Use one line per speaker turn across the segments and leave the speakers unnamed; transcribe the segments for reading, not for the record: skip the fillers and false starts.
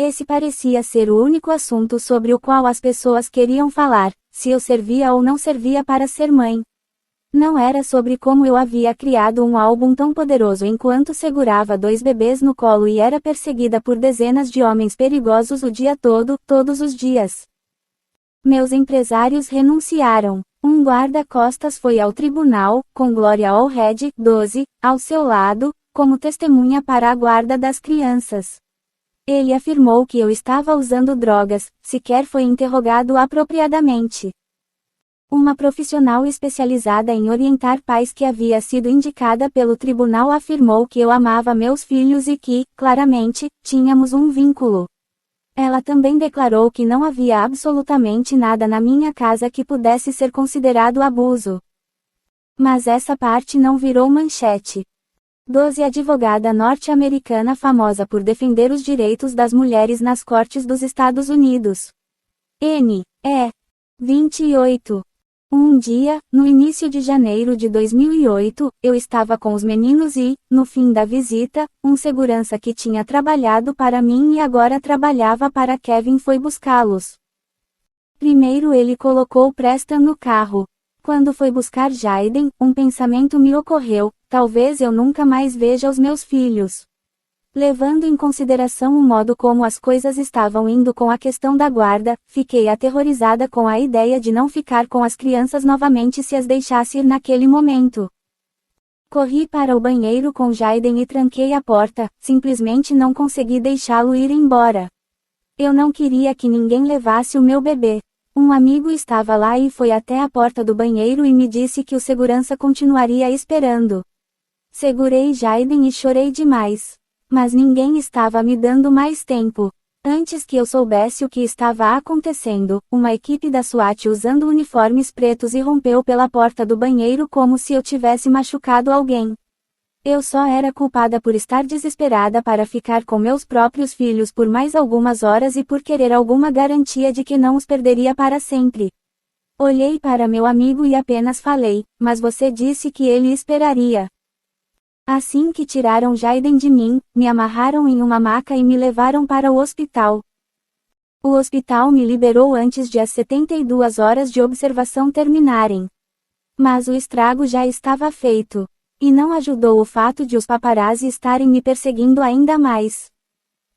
Esse parecia ser o único assunto sobre o qual as pessoas queriam falar, se eu servia ou não servia para ser mãe. Não era sobre como eu havia criado um álbum tão poderoso enquanto segurava 2 bebês no colo e era perseguida por dezenas de homens perigosos o dia todo, todos os dias. Meus empresários renunciaram. Um guarda-costas foi ao tribunal, com Gloria Allred, 12, ao seu lado, como testemunha para a guarda das crianças. Ele afirmou que eu estava usando drogas, sequer foi interrogado apropriadamente. Uma profissional especializada em orientar pais que havia sido indicada pelo tribunal afirmou que eu amava meus filhos e que, claramente, tínhamos um vínculo. Ela também declarou que não havia absolutamente nada na minha casa que pudesse ser considerado abuso. Mas essa parte não virou manchete. 12 advogada norte-americana famosa por defender os direitos das mulheres nas cortes dos Estados Unidos. N.E. 28. Um dia, no início de janeiro de 2008, eu estava com os meninos e, no fim da visita, um segurança que tinha trabalhado para mim e agora trabalhava para Kevin foi buscá-los. Primeiro ele colocou Preston no carro. Quando foi buscar Jaden, um pensamento me ocorreu: talvez eu nunca mais veja os meus filhos. Levando em consideração o modo como as coisas estavam indo com a questão da guarda, fiquei aterrorizada com a ideia de não ficar com as crianças novamente se as deixasse ir naquele momento. Corri para o banheiro com Jaden e tranquei a porta, simplesmente não consegui deixá-lo ir embora. Eu não queria que ninguém levasse o meu bebê. Um amigo estava lá e foi até a porta do banheiro e me disse que o segurança continuaria esperando. Segurei Jaden e chorei demais. Mas ninguém estava me dando mais tempo. Antes que eu soubesse o que estava acontecendo, uma equipe da SWAT usando uniformes pretos irrompeu pela porta do banheiro como se eu tivesse machucado alguém. Eu só era culpada por estar desesperada para ficar com meus próprios filhos por mais algumas horas e por querer alguma garantia de que não os perderia para sempre. Olhei para meu amigo e apenas falei: mas você disse que ele esperaria. Assim que tiraram Jaden de mim, me amarraram em uma maca e me levaram para o hospital. O hospital me liberou antes de as 72 horas de observação terminarem. Mas o estrago já estava feito. E não ajudou o fato de os paparazzi estarem me perseguindo ainda mais.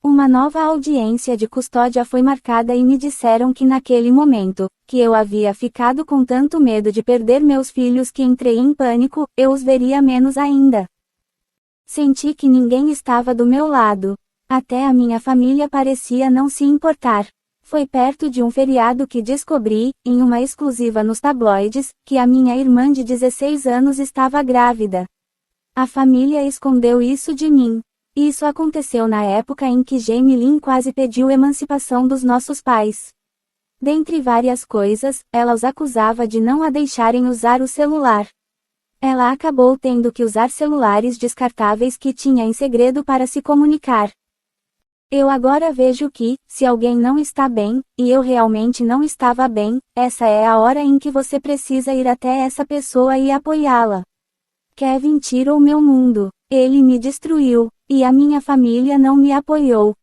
Uma nova audiência de custódia foi marcada e me disseram que naquele momento, que eu havia ficado com tanto medo de perder meus filhos que entrei em pânico, eu os veria menos ainda. Senti que ninguém estava do meu lado. Até a minha família parecia não se importar. Foi perto de um feriado que descobri, em uma exclusiva nos tabloides, que a minha irmã de 16 anos estava grávida. A família escondeu isso de mim. Isso aconteceu na época em que Jamie Lynn quase pediu emancipação dos nossos pais. Dentre várias coisas, ela os acusava de não a deixarem usar o celular. Ela acabou tendo que usar celulares descartáveis que tinha em segredo para se comunicar. Eu agora vejo que, se alguém não está bem, e eu realmente não estava bem, essa é a hora em que você precisa ir até essa pessoa e apoiá-la. Kevin tirou meu mundo. Ele me destruiu, e a minha família não me apoiou.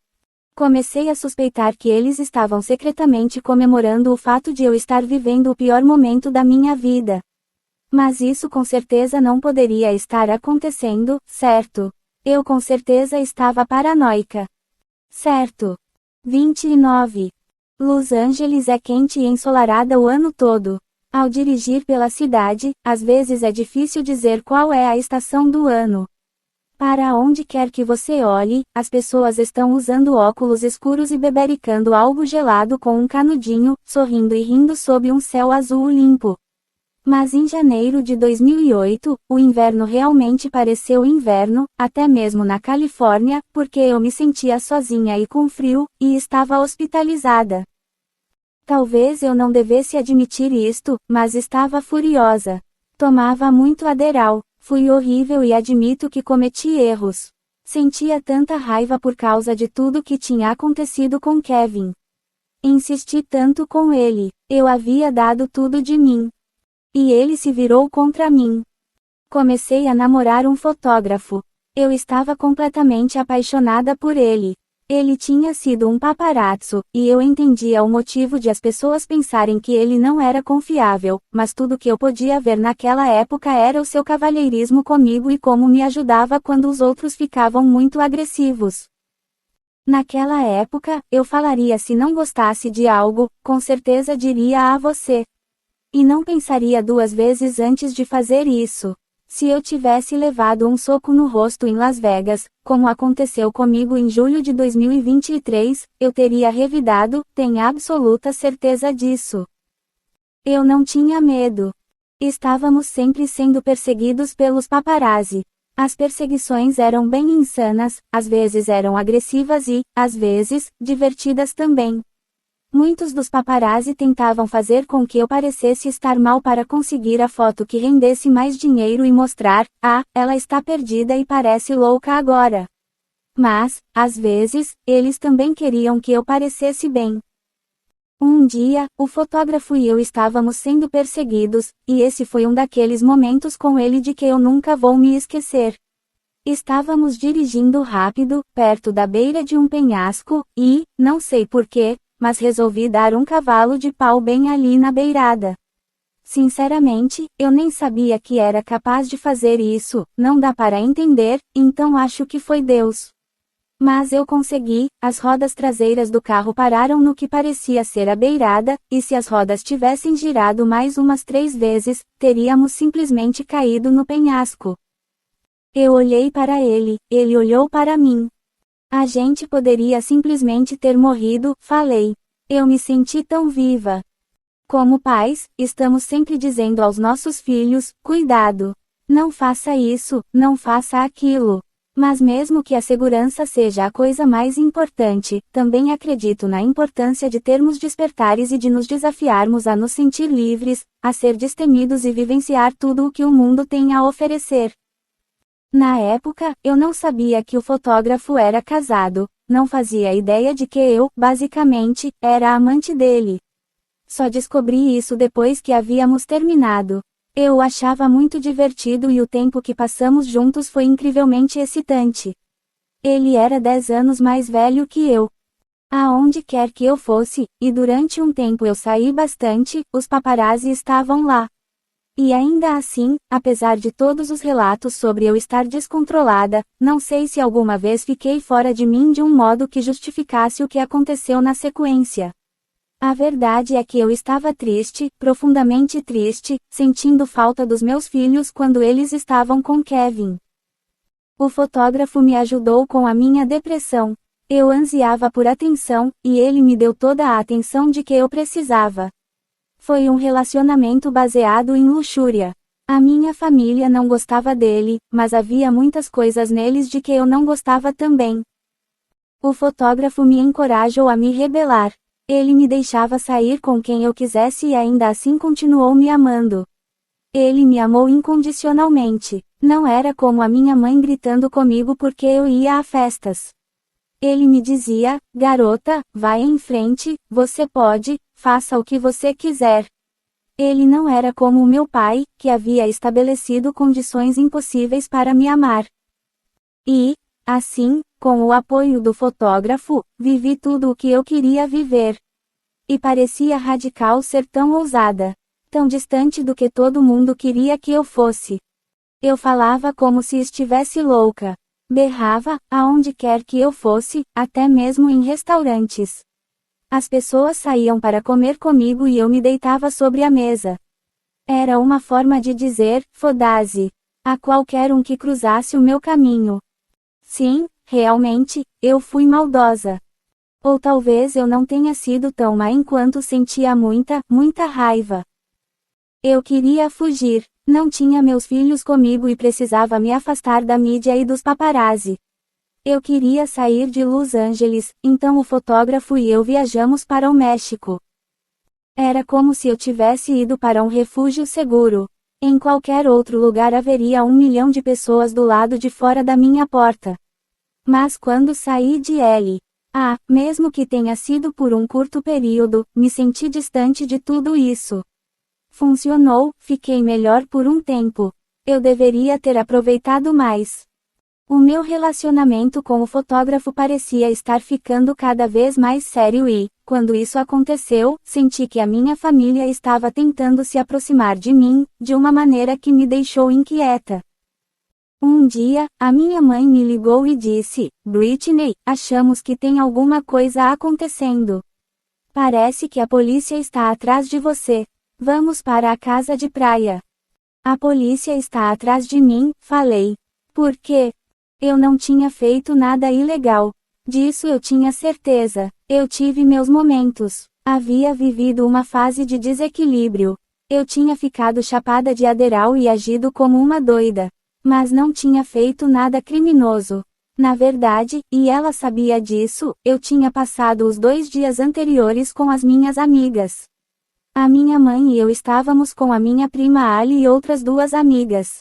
Comecei a suspeitar que eles estavam secretamente comemorando o fato de eu estar vivendo o pior momento da minha vida. Mas isso com certeza não poderia estar acontecendo, certo? Eu com certeza estava paranoica. Certo. 29. Los Angeles é quente e ensolarada o ano todo. Ao dirigir pela cidade, às vezes é difícil dizer qual é a estação do ano. Para onde quer que você olhe, as pessoas estão usando óculos escuros e bebericando algo gelado com um canudinho, sorrindo e rindo sob um céu azul limpo. Mas em janeiro de 2008, o inverno realmente pareceu inverno, até mesmo na Califórnia, porque eu me sentia sozinha e com frio, e estava hospitalizada. Talvez eu não devesse admitir isto, mas estava furiosa. Tomava muito Adderall, fui horrível e admito que cometi erros. Sentia tanta raiva por causa de tudo que tinha acontecido com Kevin. Insisti tanto com ele, eu havia dado tudo de mim. E ele se virou contra mim. Comecei a namorar um fotógrafo. Eu estava completamente apaixonada por ele. Ele tinha sido um paparazzo, e eu entendia o motivo de as pessoas pensarem que ele não era confiável, mas tudo que eu podia ver naquela época era o seu cavalheirismo comigo e como me ajudava quando os outros ficavam muito agressivos. Naquela época, eu falaria se não gostasse de algo, com certeza diria a você. E não pensaria duas vezes antes de fazer isso. Se eu tivesse levado um soco no rosto em Las Vegas, como aconteceu comigo em julho de 2023, eu teria revidado, tenho absoluta certeza disso. Eu não tinha medo. Estávamos sempre sendo perseguidos pelos paparazzi. As perseguições eram bem insanas, às vezes eram agressivas e, às vezes, divertidas também. Muitos dos paparazzi tentavam fazer com que eu parecesse estar mal para conseguir a foto que rendesse mais dinheiro e mostrar, ela está perdida e parece louca agora. Mas, às vezes, eles também queriam que eu parecesse bem. Um dia, o fotógrafo e eu estávamos sendo perseguidos, e esse foi um daqueles momentos com ele de que eu nunca vou me esquecer. Estávamos dirigindo rápido, perto da beira de um penhasco, e, não sei porquê, mas resolvi dar um cavalo de pau bem ali na beirada. Sinceramente, eu nem sabia que era capaz de fazer isso, não dá para entender, então acho que foi Deus. Mas eu consegui, as rodas traseiras do carro pararam no que parecia ser a beirada, e se as rodas tivessem girado mais umas 3 vezes, teríamos simplesmente caído no penhasco. Eu olhei para ele olhou para mim. A gente poderia simplesmente ter morrido, falei. Eu me senti tão viva. Como pais, estamos sempre dizendo aos nossos filhos, cuidado. Não faça isso, não faça aquilo. Mas mesmo que a segurança seja a coisa mais importante, também acredito na importância de termos despertares e de nos desafiarmos a nos sentir livres, a ser destemidos e vivenciar tudo o que o mundo tem a oferecer. Na época, eu não sabia que o fotógrafo era casado, não fazia ideia de que eu, basicamente, era a amante dele. Só descobri isso depois que havíamos terminado. Eu o achava muito divertido e o tempo que passamos juntos foi incrivelmente excitante. Ele era 10 anos mais velho que eu. Aonde quer que eu fosse, e durante um tempo eu saí bastante, os paparazzi estavam lá. E ainda assim, apesar de todos os relatos sobre eu estar descontrolada, não sei se alguma vez fiquei fora de mim de um modo que justificasse o que aconteceu na sequência. A verdade é que eu estava triste, profundamente triste, sentindo falta dos meus filhos quando eles estavam com Kevin. O fotógrafo me ajudou com a minha depressão. Eu ansiava por atenção, e ele me deu toda a atenção de que eu precisava. Foi um relacionamento baseado em luxúria. A minha família não gostava dele, mas havia muitas coisas neles de que eu não gostava também. O fotógrafo me encorajou a me rebelar. Ele me deixava sair com quem eu quisesse e ainda assim continuou me amando. Ele me amou incondicionalmente. Não era como a minha mãe gritando comigo porque eu ia a festas. Ele me dizia, garota, vai em frente, você pode, faça o que você quiser. Ele não era como o meu pai, que havia estabelecido condições impossíveis para me amar. E, assim, com o apoio do fotógrafo, vivi tudo o que eu queria viver. E parecia radical ser tão ousada, tão distante do que todo mundo queria que eu fosse. Eu falava como se estivesse louca. Berrava, aonde quer que eu fosse, até mesmo em restaurantes. As pessoas saíam para comer comigo e eu me deitava sobre a mesa. Era uma forma de dizer, foda-se, a qualquer um que cruzasse o meu caminho. Sim, realmente, eu fui maldosa. Ou talvez eu não tenha sido tão má enquanto sentia muita raiva. Eu queria fugir. Não tinha meus filhos comigo e precisava me afastar da mídia e dos paparazzi. Eu queria sair de Los Angeles, então o fotógrafo e eu viajamos para o México. Era como se eu tivesse ido para um refúgio seguro. Em qualquer outro lugar haveria 1 milhão de pessoas do lado de fora da minha porta. Mas quando saí de LA, mesmo que tenha sido por um curto período, me senti distante de tudo isso. Funcionou, fiquei melhor por um tempo. Eu deveria ter aproveitado mais. O meu relacionamento com o fotógrafo parecia estar ficando cada vez mais sério e, quando isso aconteceu, senti que a minha família estava tentando se aproximar de mim, de uma maneira que me deixou inquieta. Um dia, a minha mãe me ligou e disse: Britney, achamos que tem alguma coisa acontecendo. Parece que a polícia está atrás de você. Vamos para a casa de praia. A polícia está atrás de mim, falei. Por quê? Eu não tinha feito nada ilegal. Disso eu tinha certeza. Eu tive meus momentos. Havia vivido uma fase de desequilíbrio. Eu tinha ficado chapada de Adderall e agido como uma doida. Mas não tinha feito nada criminoso. Na verdade, e ela sabia disso, eu tinha passado os 2 dias anteriores com as minhas amigas. A minha mãe e eu estávamos com a minha prima Ali e outras 2 amigas.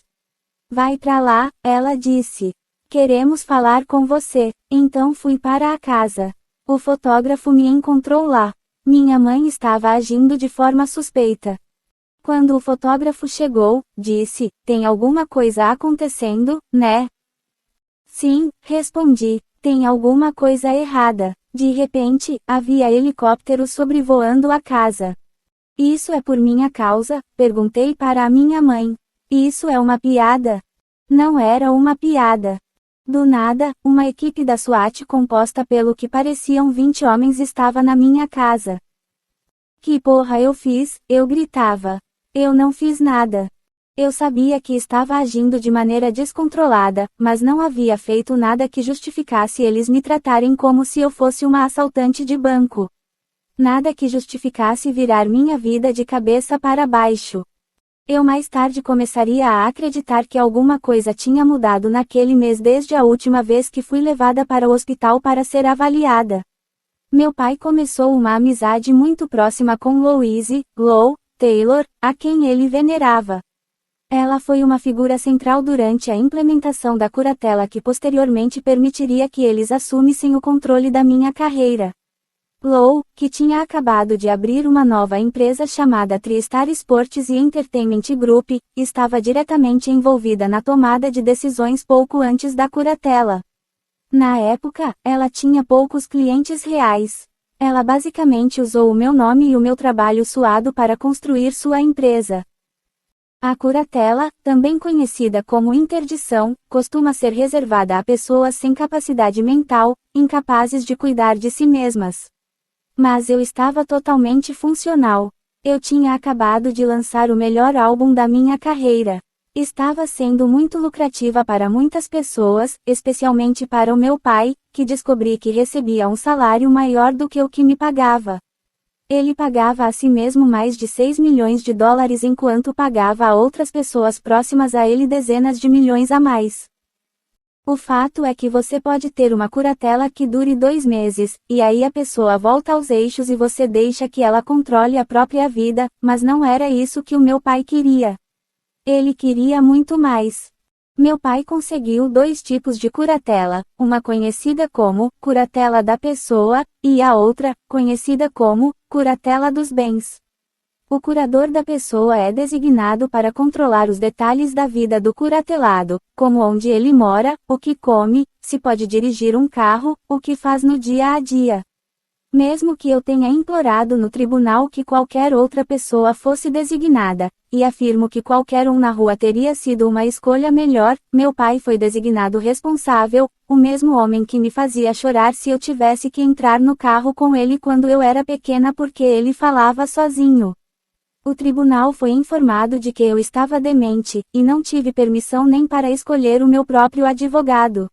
Vai pra lá, ela disse. Queremos falar com você. Então fui para a casa. O fotógrafo me encontrou lá. Minha mãe estava agindo de forma suspeita. Quando o fotógrafo chegou, disse: tem alguma coisa acontecendo, né? Sim, respondi. Tem alguma coisa errada. De repente, havia helicópteros sobrevoando a casa. Isso é por minha causa? Perguntei para a minha mãe. Isso é uma piada? Não era uma piada. Do nada, uma equipe da SWAT composta pelo que pareciam 20 homens estava na minha casa. Que porra eu fiz? Eu gritava. Eu não fiz nada. Eu sabia que estava agindo de maneira descontrolada, mas não havia feito nada que justificasse eles me tratarem como se eu fosse uma assaltante de banco. Nada que justificasse virar minha vida de cabeça para baixo. Eu mais tarde começaria a acreditar que alguma coisa tinha mudado naquele mês desde a última vez que fui levada para o hospital para ser avaliada. Meu pai começou uma amizade muito próxima com Louise Taylor, a quem ele venerava. Ela foi uma figura central durante a implementação da curatela que posteriormente permitiria que eles assumissem o controle da minha carreira. Lou, que tinha acabado de abrir uma nova empresa chamada TriStar Sports e Entertainment Group, estava diretamente envolvida na tomada de decisões pouco antes da curatela. Na época, ela tinha poucos clientes reais. Ela basicamente usou o meu nome e o meu trabalho suado para construir sua empresa. A curatela, também conhecida como interdição, costuma ser reservada a pessoas sem capacidade mental, incapazes de cuidar de si mesmas. Mas eu estava totalmente funcional. Eu tinha acabado de lançar o melhor álbum da minha carreira. Estava sendo muito lucrativa para muitas pessoas, especialmente para o meu pai, que descobri que recebia um salário maior do que o que me pagava. Ele pagava a si mesmo mais de 6 milhões de dólares enquanto pagava a outras pessoas próximas a ele dezenas de milhões a mais. O fato é que você pode ter uma curatela que dure 2 meses, e aí a pessoa volta aos eixos e você deixa que ela controle a própria vida, mas não era isso que o meu pai queria. Ele queria muito mais. Meu pai conseguiu 2 tipos de curatela, uma conhecida como curatela da pessoa, e a outra, conhecida como curatela dos bens. O curador da pessoa é designado para controlar os detalhes da vida do curatelado, como onde ele mora, o que come, se pode dirigir um carro, o que faz no dia a dia. Mesmo que eu tenha implorado no tribunal que qualquer outra pessoa fosse designada, e afirmo que qualquer um na rua teria sido uma escolha melhor, meu pai foi designado responsável, o mesmo homem que me fazia chorar se eu tivesse que entrar no carro com ele quando eu era pequena porque ele falava sozinho. O tribunal foi informado de que eu estava demente, e não tive permissão nem para escolher o meu próprio advogado.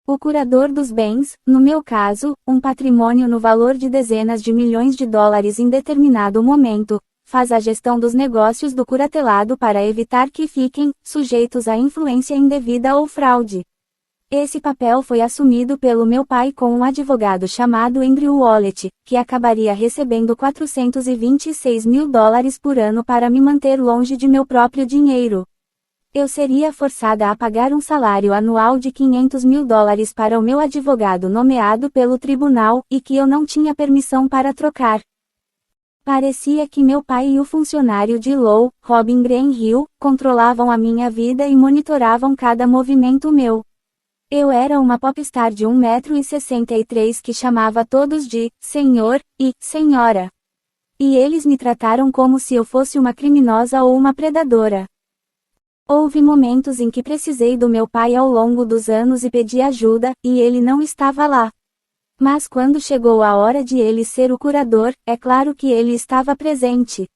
O curador dos bens, no meu caso, um patrimônio no valor de dezenas de milhões de dólares em determinado momento, faz a gestão dos negócios do curatelado para evitar que fiquem sujeitos à influência indevida ou fraude. Esse papel foi assumido pelo meu pai com um advogado chamado Andrew Wallet, que acabaria recebendo 426 mil dólares por ano para me manter longe de meu próprio dinheiro. Eu seria forçada a pagar um salário anual de 500 mil dólares para o meu advogado nomeado pelo tribunal, e que eu não tinha permissão para trocar. Parecia que meu pai e o funcionário de Lou, Robin Greenhill, controlavam a minha vida e monitoravam cada movimento meu. Eu era uma popstar de 1,63 m que chamava todos de senhor e senhora. E eles me trataram como se eu fosse uma criminosa ou uma predadora. Houve momentos em que precisei do meu pai ao longo dos anos e pedi ajuda, e ele não estava lá. Mas quando chegou a hora de ele ser o curador, é claro que ele estava presente.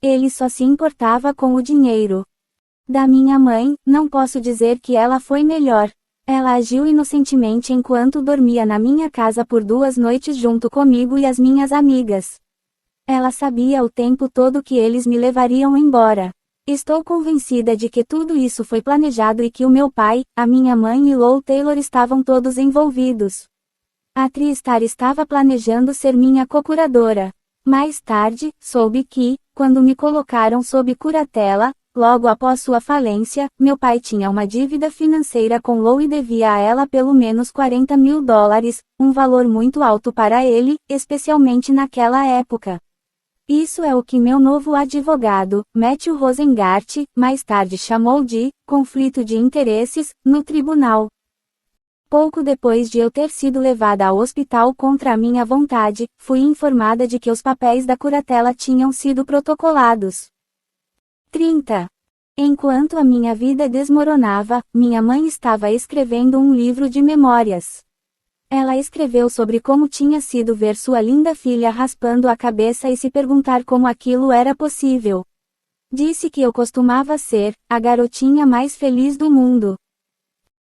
Ele só se importava com o dinheiro. Da minha mãe, não posso dizer que ela foi melhor. Ela agiu inocentemente enquanto dormia na minha casa por 2 noites junto comigo e as minhas amigas. Ela sabia o tempo todo que eles me levariam embora. Estou convencida de que tudo isso foi planejado e que o meu pai, a minha mãe e Lou Taylor estavam todos envolvidos. A TriStar estava planejando ser minha co-curadora. Mais tarde, soube que, quando me colocaram sob curatela, logo após sua falência, meu pai tinha uma dívida financeira com Lou e devia a ela pelo menos $40 mil, um valor muito alto para ele, especialmente naquela época. Isso é o que meu novo advogado, Matthew Rosengart, mais tarde chamou de conflito de interesses, no tribunal. Pouco depois de eu ter sido levada ao hospital contra a minha vontade, fui informada de que os papéis da curatela tinham sido protocolados. 30. Enquanto a minha vida desmoronava, minha mãe estava escrevendo um livro de memórias. Ela escreveu sobre como tinha sido ver sua linda filha raspando a cabeça e se perguntar como aquilo era possível. Disse que eu costumava ser a garotinha mais feliz do mundo.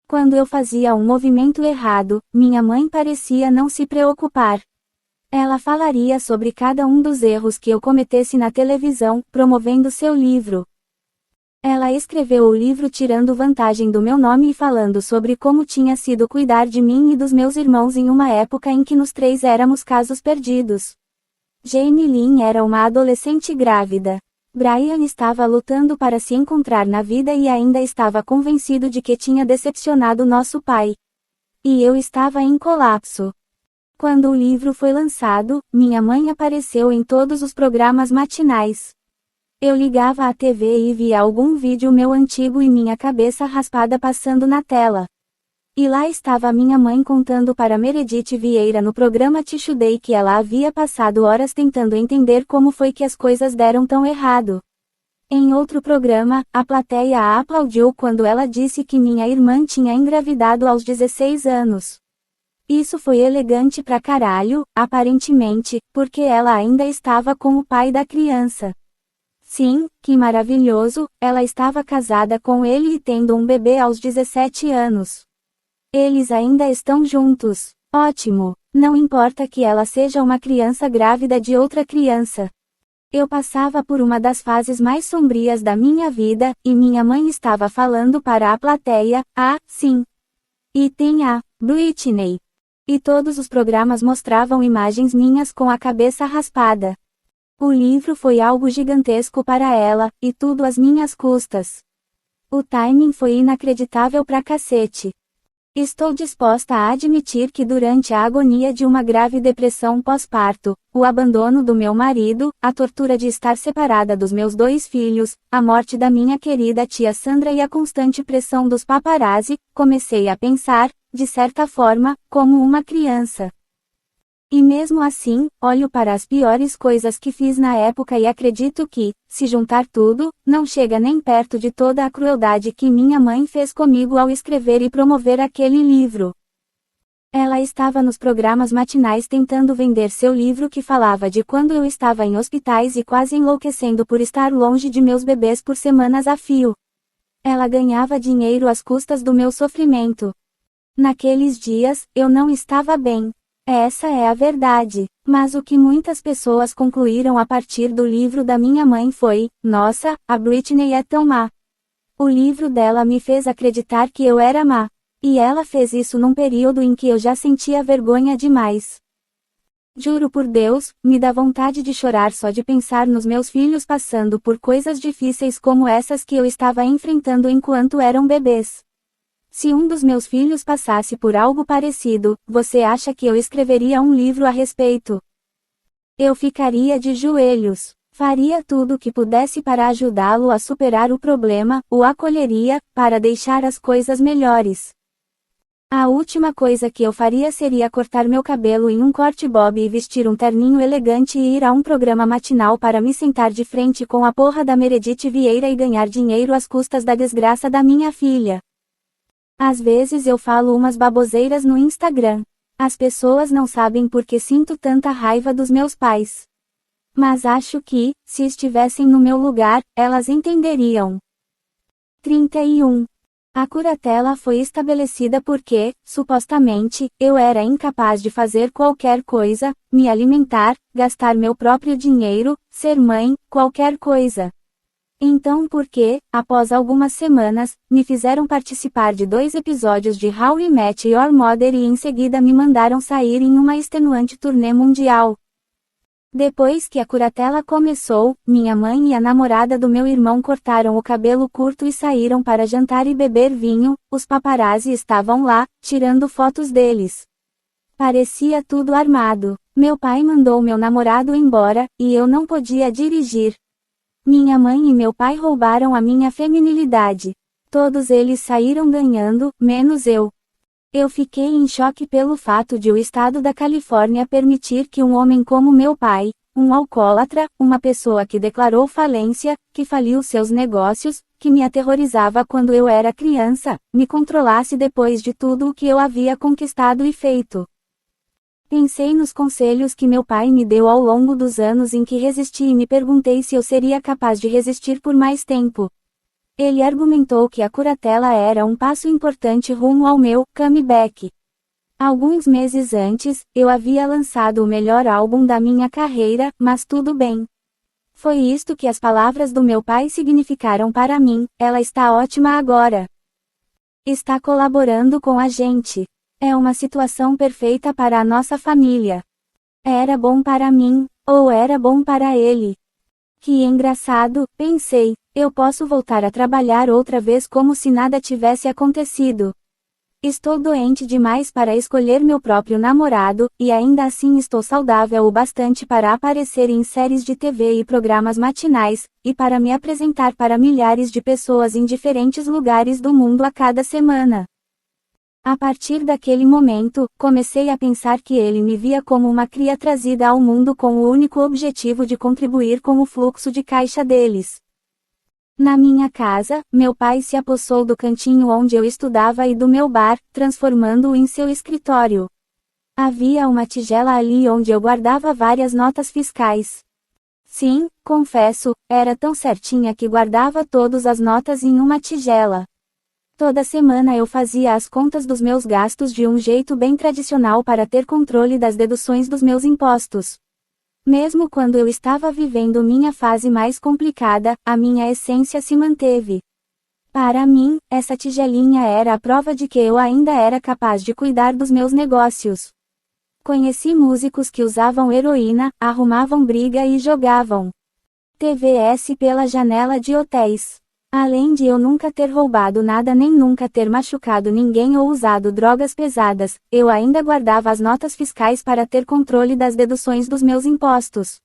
Quando eu fazia um movimento errado, minha mãe parecia não se preocupar. Ela falaria sobre cada um dos erros que eu cometesse na televisão, promovendo seu livro. Ela escreveu o livro tirando vantagem do meu nome e falando sobre como tinha sido cuidar de mim e dos meus irmãos em uma época em que nós 3 éramos casos perdidos. Jane Lynn era uma adolescente grávida. Brian estava lutando para se encontrar na vida e ainda estava convencido de que tinha decepcionado nosso pai. E eu estava em colapso. Quando o livro foi lançado, minha mãe apareceu em todos os programas matinais. Eu ligava a TV e via algum vídeo meu antigo e minha cabeça raspada passando na tela. E lá estava minha mãe contando para Meredith Vieira no programa Tissue Day que ela havia passado horas tentando entender como foi que as coisas deram tão errado. Em outro programa, a plateia a aplaudiu quando ela disse que minha irmã tinha engravidado aos 16 anos. Isso foi elegante pra caralho, aparentemente, porque ela ainda estava com o pai da criança. Sim, que maravilhoso, ela estava casada com ele e tendo um bebê aos 17 anos. Eles ainda estão juntos. Ótimo. Não importa que ela seja uma criança grávida de outra criança. Eu passava por uma das fases mais sombrias da minha vida, e minha mãe estava falando para a plateia, sim. E tem a Britney. E todos os programas mostravam imagens minhas com a cabeça raspada. O livro foi algo gigantesco para ela, e tudo às minhas custas. O timing foi inacreditável pra cacete. Estou disposta a admitir que durante a agonia de uma grave depressão pós-parto, o abandono do meu marido, a tortura de estar separada dos meus 2 filhos, a morte da minha querida tia Sandra e a constante pressão dos paparazzi, comecei a pensar, de certa forma, como uma criança. E mesmo assim, olho para as piores coisas que fiz na época e acredito que, se juntar tudo, não chega nem perto de toda a crueldade que minha mãe fez comigo ao escrever e promover aquele livro. Ela estava nos programas matinais tentando vender seu livro que falava de quando eu estava em hospitais e quase enlouquecendo por estar longe de meus bebês por semanas a fio. Ela ganhava dinheiro às custas do meu sofrimento. Naqueles dias, eu não estava bem. Essa é a verdade. Mas o que muitas pessoas concluíram a partir do livro da minha mãe foi: nossa, a Britney é tão má. O livro dela me fez acreditar que eu era má. E ela fez isso num período em que eu já sentia vergonha demais. Juro por Deus, me dá vontade de chorar só de pensar nos meus filhos passando por coisas difíceis como essas que eu estava enfrentando enquanto eram bebês. Se um dos meus filhos passasse por algo parecido, você acha que eu escreveria um livro a respeito? Eu ficaria de joelhos. Faria tudo o que pudesse para ajudá-lo a superar o problema, o acolheria, para deixar as coisas melhores. A última coisa que eu faria seria cortar meu cabelo em um corte bob e vestir um terninho elegante e ir a um programa matinal para me sentar de frente com a porra da Meredith Vieira e ganhar dinheiro às custas da desgraça da minha filha. Às vezes eu falo umas baboseiras no Instagram. As pessoas não sabem por que sinto tanta raiva dos meus pais. Mas acho que, se estivessem no meu lugar, elas entenderiam. 31. A curatela foi estabelecida porque, supostamente, eu era incapaz de fazer qualquer coisa, me alimentar, gastar meu próprio dinheiro, ser mãe, qualquer coisa. Então por que, após algumas semanas, me fizeram participar de 2 episódios de How I Met Your Mother e em seguida me mandaram sair em uma extenuante turnê mundial? Depois que a curatela começou, minha mãe e a namorada do meu irmão cortaram o cabelo curto e saíram para jantar e beber vinho, os paparazzi estavam lá, tirando fotos deles. Parecia tudo armado. Meu pai mandou meu namorado embora, e eu não podia dirigir. Minha mãe e meu pai roubaram a minha feminilidade. Todos eles saíram ganhando, menos eu. Eu fiquei em choque pelo fato de o estado da Califórnia permitir que um homem como meu pai, um alcoólatra, uma pessoa que declarou falência, que faliu seus negócios, que me aterrorizava quando eu era criança, me controlasse depois de tudo o que eu havia conquistado e feito. Pensei nos conselhos que meu pai me deu ao longo dos anos em que resisti e me perguntei se eu seria capaz de resistir por mais tempo. Ele argumentou que a curatela era um passo importante rumo ao meu comeback. Alguns meses antes, eu havia lançado o melhor álbum da minha carreira, mas tudo bem. Foi isto que as palavras do meu pai significaram para mim, ela está ótima agora. Está colaborando com a gente. É uma situação perfeita para a nossa família. Era bom para mim, ou era bom para ele? Que engraçado, pensei, eu posso voltar a trabalhar outra vez como se nada tivesse acontecido. Estou doente demais para escolher meu próprio namorado, e ainda assim estou saudável o bastante para aparecer em séries de TV e programas matinais, e para me apresentar para milhares de pessoas em diferentes lugares do mundo a cada semana. A partir daquele momento, comecei a pensar que ele me via como uma cria trazida ao mundo com o único objetivo de contribuir com o fluxo de caixa deles. Na minha casa, meu pai se apossou do cantinho onde eu estudava e do meu bar, transformando-o em seu escritório. Havia uma tigela ali onde eu guardava várias notas fiscais. Sim, confesso, era tão certinha que guardava todas as notas em uma tigela. Toda semana eu fazia as contas dos meus gastos de um jeito bem tradicional para ter controle das deduções dos meus impostos. Mesmo quando eu estava vivendo minha fase mais complicada, a minha essência se manteve. Para mim, essa tigelinha era a prova de que eu ainda era capaz de cuidar dos meus negócios. Conheci músicos que usavam heroína, arrumavam briga e jogavam TVS pela janela de hotéis. Além de eu nunca ter roubado nada nem nunca ter machucado ninguém ou usado drogas pesadas, eu ainda guardava as notas fiscais para ter controle das deduções dos meus impostos.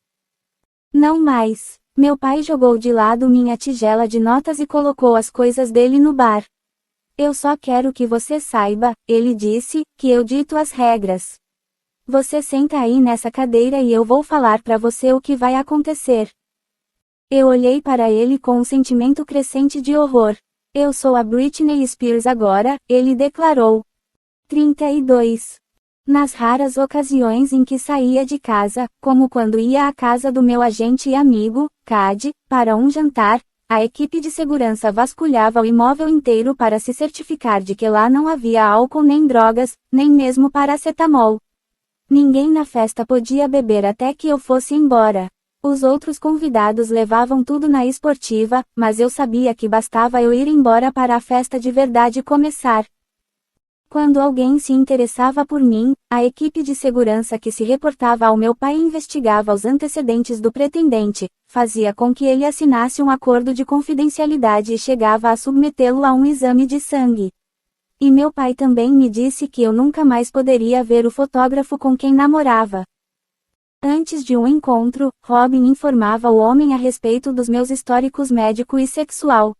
Não mais. Meu pai jogou de lado minha tigela de notas e colocou as coisas dele no bar. Eu só quero que você saiba, ele disse, que eu dito as regras. Você senta aí nessa cadeira e eu vou falar para você o que vai acontecer. Eu olhei para ele com um sentimento crescente de horror. Eu sou a Britney Spears agora, ele declarou. 32. Nas raras ocasiões em que saía de casa, como quando ia à casa do meu agente e amigo, Cad, para um jantar, a equipe de segurança vasculhava o imóvel inteiro para se certificar de que lá não havia álcool nem drogas, nem mesmo paracetamol. Ninguém na festa podia beber até que eu fosse embora. Os outros convidados levavam tudo na esportiva, mas eu sabia que bastava eu ir embora para a festa de verdade começar. Quando alguém se interessava por mim, a equipe de segurança que se reportava ao meu pai investigava os antecedentes do pretendente, fazia com que ele assinasse um acordo de confidencialidade e chegava a submetê-lo a um exame de sangue. E meu pai também me disse que eu nunca mais poderia ver o fotógrafo com quem namorava. Antes de um encontro, Robin informava o homem a respeito dos meus históricos médico e sexual.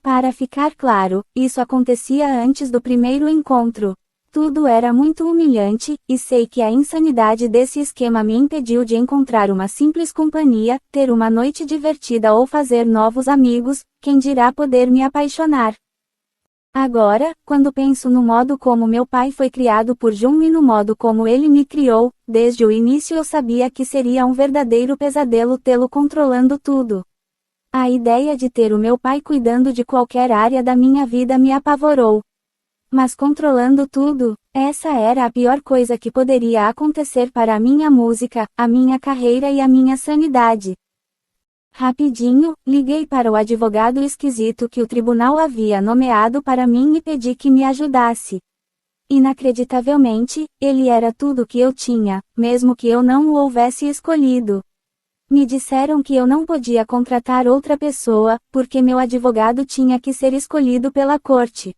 Para ficar claro, isso acontecia antes do primeiro encontro. Tudo era muito humilhante, e sei que a insanidade desse esquema me impediu de encontrar uma simples companhia, ter uma noite divertida ou fazer novos amigos, quem dirá poder me apaixonar. Agora, quando penso no modo como meu pai foi criado por Jun e no modo como ele me criou, desde o início eu sabia que seria um verdadeiro pesadelo tê-lo controlando tudo. A ideia de ter o meu pai cuidando de qualquer área da minha vida me apavorou. Mas controlando tudo, essa era a pior coisa que poderia acontecer para a minha música, a minha carreira e a minha sanidade. Rapidinho, liguei para o advogado esquisito que o tribunal havia nomeado para mim e pedi que me ajudasse. Inacreditavelmente, ele era tudo o que eu tinha, mesmo que eu não o houvesse escolhido. Me disseram que eu não podia contratar outra pessoa, porque meu advogado tinha que ser escolhido pela corte.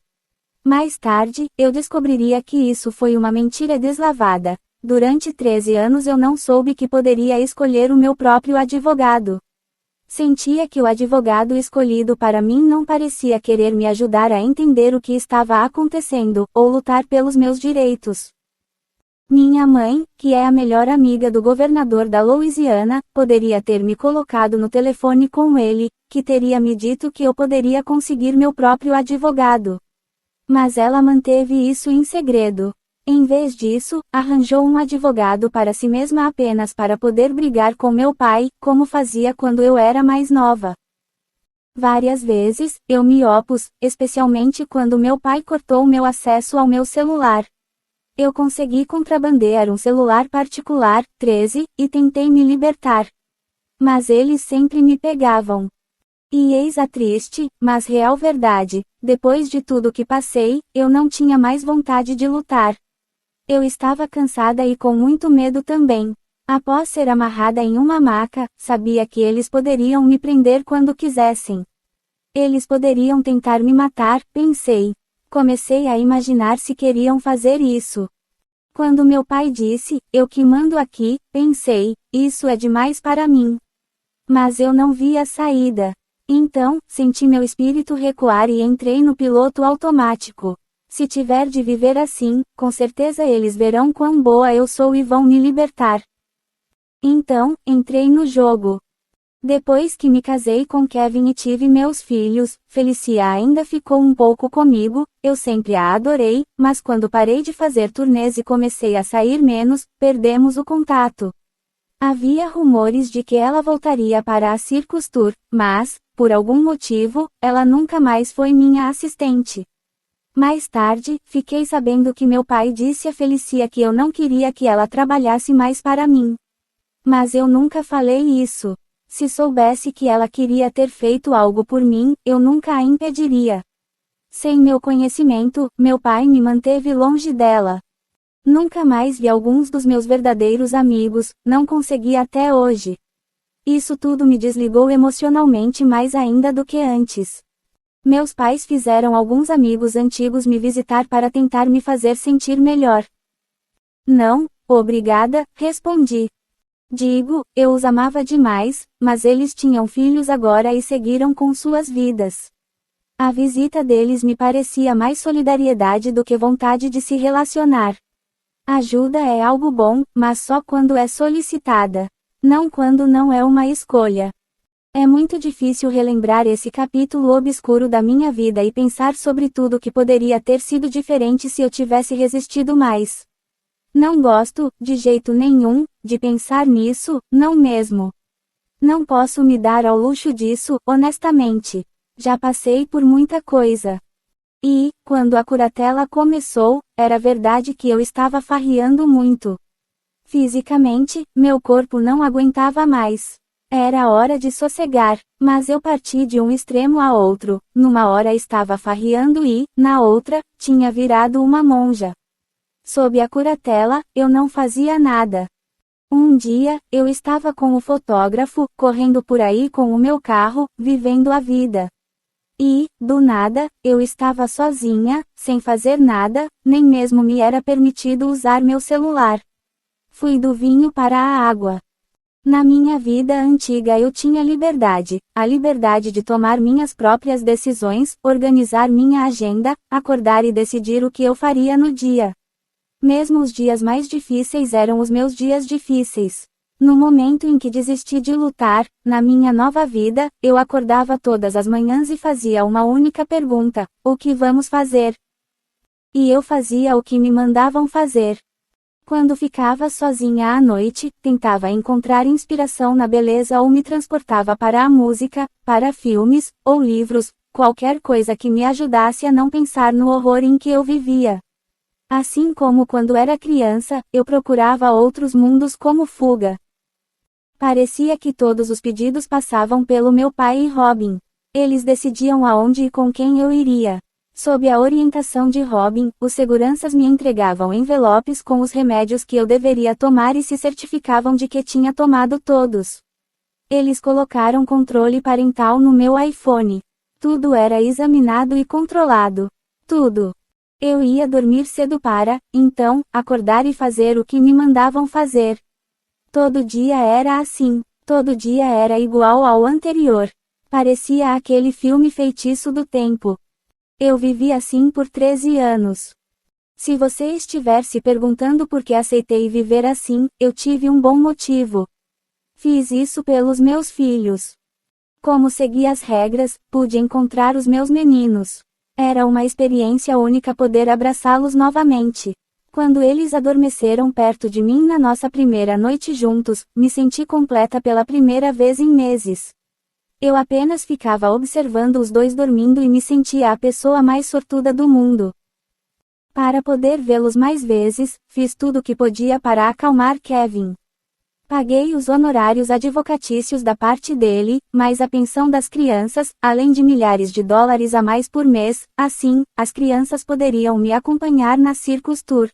Mais tarde, eu descobriria que isso foi uma mentira deslavada. Durante 13 anos eu não soube que poderia escolher o meu próprio advogado. Sentia que o advogado escolhido para mim não parecia querer me ajudar a entender o que estava acontecendo, ou lutar pelos meus direitos. Minha mãe, que é a melhor amiga do governador da Louisiana, poderia ter me colocado no telefone com ele, que teria me dito que eu poderia conseguir meu próprio advogado. Mas ela manteve isso em segredo. Em vez disso, arranjou um advogado para si mesma apenas para poder brigar com meu pai, como fazia quando eu era mais nova. Várias vezes, eu me opus, especialmente quando meu pai cortou meu acesso ao meu celular. Eu consegui contrabandear um celular particular, 13, e tentei me libertar. Mas eles sempre me pegavam. E eis a triste, mas real verdade, depois de tudo que passei, eu não tinha mais vontade de lutar. Eu estava cansada e com muito medo também. Após ser amarrada em uma maca, sabia que eles poderiam me prender quando quisessem. Eles poderiam tentar me matar, pensei. Comecei a imaginar se queriam fazer isso. Quando meu pai disse, eu que mando aqui, pensei, isso é demais para mim. Mas eu não via saída. Então, senti meu espírito recuar e entrei no piloto automático. Se tiver de viver assim, com certeza eles verão quão boa eu sou e vão me libertar. Então, entrei no jogo. Depois que me casei com Kevin e tive meus filhos, Felicia ainda ficou um pouco comigo, eu sempre a adorei, mas quando parei de fazer turnês e comecei a sair menos, perdemos o contato. Havia rumores de que ela voltaria para a Circus Tour, mas, por algum motivo, ela nunca mais foi minha assistente. Mais tarde, fiquei sabendo que meu pai disse a Felicia que eu não queria que ela trabalhasse mais para mim. Mas eu nunca falei isso. Se soubesse que ela queria ter feito algo por mim, eu nunca a impediria. Sem meu conhecimento, meu pai me manteve longe dela. Nunca mais vi alguns dos meus verdadeiros amigos, não consegui até hoje. Isso tudo me desligou emocionalmente mais ainda do que antes. Meus pais fizeram alguns amigos antigos me visitar para tentar me fazer sentir melhor. Não, obrigada, respondi. Digo, eu os amava demais, mas eles tinham filhos agora e seguiram com suas vidas. A visita deles me parecia mais solidariedade do que vontade de se relacionar. Ajuda é algo bom, mas só quando é solicitada. Não quando não é uma escolha. É muito difícil relembrar esse capítulo obscuro da minha vida e pensar sobre tudo que poderia ter sido diferente se eu tivesse resistido mais. Não gosto, de jeito nenhum, de pensar nisso, não mesmo. Não posso me dar ao luxo disso, honestamente. Já passei por muita coisa. E, quando a curatela começou, era verdade que eu estava farriando muito. Fisicamente, meu corpo não aguentava mais. Era hora de sossegar, mas eu parti de um extremo a outro. Numa hora estava farriando e, na outra, tinha virado uma monja. Sob a curatela, eu não fazia nada. Um dia, eu estava com o fotógrafo, correndo por aí com o meu carro, vivendo a vida. E, do nada, eu estava sozinha, sem fazer nada, nem mesmo me era permitido usar meu celular. Fui do vinho para a água. Na minha vida antiga eu tinha liberdade, a liberdade de tomar minhas próprias decisões, organizar minha agenda, acordar e decidir o que eu faria no dia. Mesmo os dias mais difíceis eram os meus dias difíceis. No momento em que desisti de lutar, na minha nova vida, eu acordava todas as manhãs e fazia uma única pergunta: o que vamos fazer? E eu fazia o que me mandavam fazer. Quando ficava sozinha à noite, tentava encontrar inspiração na beleza ou me transportava para a música, para filmes, ou livros, qualquer coisa que me ajudasse a não pensar no horror em que eu vivia. Assim como quando era criança, eu procurava outros mundos como fuga. Parecia que todos os pedidos passavam pelo meu pai e Robin. Eles decidiam aonde e com quem eu iria. Sob a orientação de Robin, os seguranças me entregavam envelopes com os remédios que eu deveria tomar e se certificavam de que tinha tomado todos. Eles colocaram controle parental no meu iPhone. Tudo era examinado e controlado. Tudo. Eu ia dormir cedo para, então, acordar e fazer o que me mandavam fazer. Todo dia era assim. Todo dia era igual ao anterior. Parecia aquele filme Feitiço do Tempo. Eu vivi assim por 13 anos. Se você estiver se perguntando por que aceitei viver assim, eu tive um bom motivo. Fiz isso pelos meus filhos. Como segui as regras, pude encontrar os meus meninos. Era uma experiência única poder abraçá-los novamente. Quando eles adormeceram perto de mim na nossa primeira noite juntos, me senti completa pela primeira vez em meses. Eu apenas ficava observando os dois dormindo e me sentia a pessoa mais sortuda do mundo. Para poder vê-los mais vezes, fiz tudo o que podia para acalmar Kevin. Paguei os honorários advocatícios da parte dele, mais a pensão das crianças, além de milhares de dólares a mais por mês, assim, as crianças poderiam me acompanhar na Circus Tour.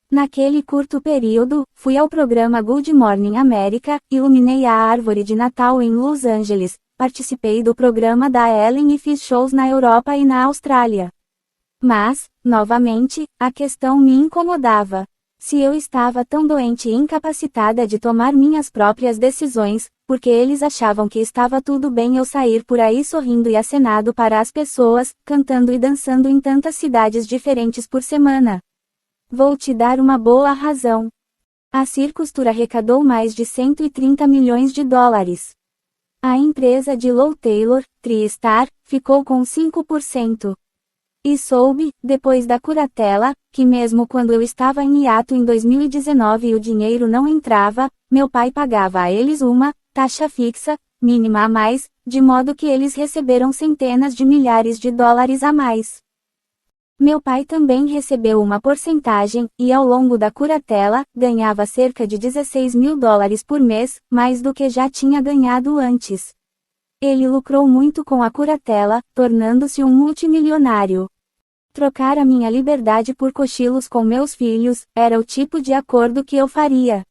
Naquele curto período, fui ao programa Good Morning America, iluminei a árvore de Natal em Los Angeles, participei do programa da Ellen e fiz shows na Europa e na Austrália. Mas, novamente, a questão me incomodava. Se eu estava tão doente e incapacitada de tomar minhas próprias decisões, porque eles achavam que estava tudo bem eu sair por aí sorrindo e acenado para as pessoas, cantando e dançando em tantas cidades diferentes por semana. Vou te dar uma boa razão. A Circus Tour arrecadou mais de 130 milhões de dólares. A empresa de Lou Taylor, TriStar, ficou com 5%. E soube, depois da curatela, que mesmo quando eu estava em hiato em 2019 e o dinheiro não entrava, meu pai pagava a eles uma taxa fixa, mínima a mais, de modo que eles receberam centenas de milhares de dólares a mais. Meu pai também recebeu uma porcentagem, e ao longo da curatela, ganhava cerca de 16 mil dólares por mês, mais do que já tinha ganhado antes. Ele lucrou muito com a curatela, tornando-se um multimilionário. Trocar a minha liberdade por cochilos com meus filhos, era o tipo de acordo que eu faria.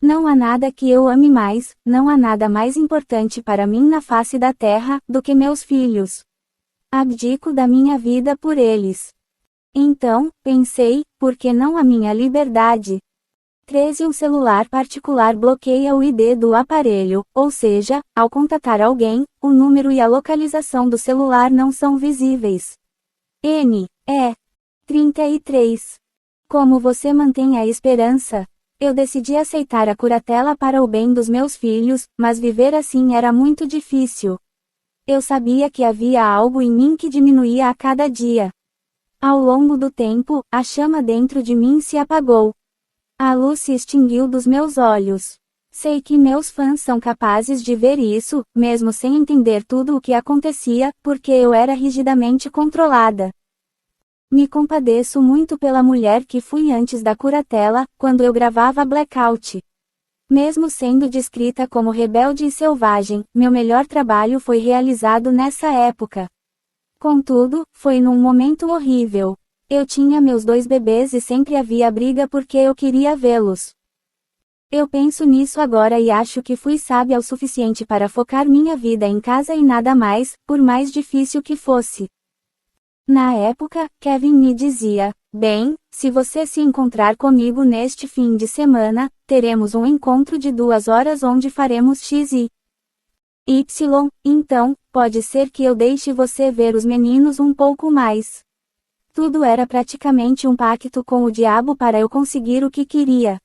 Não há nada que eu ame mais, não há nada mais importante para mim na face da terra, do que meus filhos. Abdico da minha vida por eles. Então, pensei, por que não a minha liberdade? 13 Um celular particular bloqueia o ID do aparelho, ou seja, ao contatar alguém, o número e a localização do celular não são visíveis. N. 33. Como você mantém a esperança? Eu decidi aceitar a curatela para o bem dos meus filhos, mas viver assim era muito difícil. Eu sabia que havia algo em mim que diminuía a cada dia. Ao longo do tempo, a chama dentro de mim se apagou. A luz se extinguiu dos meus olhos. Sei que meus fãs são capazes de ver isso, mesmo sem entender tudo o que acontecia, porque eu era rigidamente controlada. Me compadeço muito pela mulher que fui antes da curatela, quando eu gravava Blackout. Mesmo sendo descrita como rebelde e selvagem, meu melhor trabalho foi realizado nessa época. Contudo, foi num momento horrível. Eu tinha meus 2 bebês e sempre havia briga porque eu queria vê-los. Eu penso nisso agora e acho que fui sábia o suficiente para focar minha vida em casa e nada mais, por mais difícil que fosse. Na época, Kevin me dizia: bem, se você se encontrar comigo neste fim de semana, teremos um encontro de 2 horas onde faremos X e Y, então, pode ser que eu deixe você ver os meninos um pouco mais. Tudo era praticamente um pacto com o diabo para eu conseguir o que queria.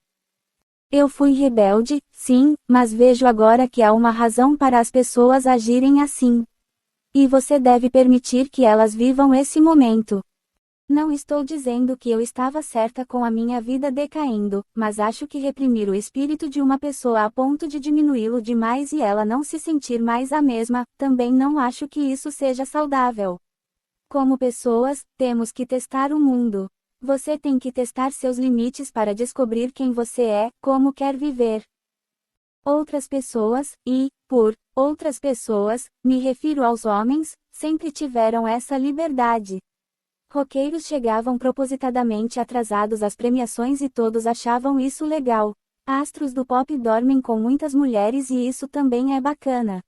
Eu fui rebelde, sim, mas vejo agora que há uma razão para as pessoas agirem assim. E você deve permitir que elas vivam esse momento. Não estou dizendo que eu estava certa com a minha vida decaindo, mas acho que reprimir o espírito de uma pessoa a ponto de diminuí-lo demais e ela não se sentir mais a mesma, também não acho que isso seja saudável. Como pessoas, temos que testar o mundo. Você tem que testar seus limites para descobrir quem você é, como quer viver. Outras pessoas, e, por outras pessoas, me refiro aos homens, sempre tiveram essa liberdade. Roqueiros chegavam propositadamente atrasados às premiações e todos achavam isso legal. Astros do pop dormem com muitas mulheres e isso também é bacana.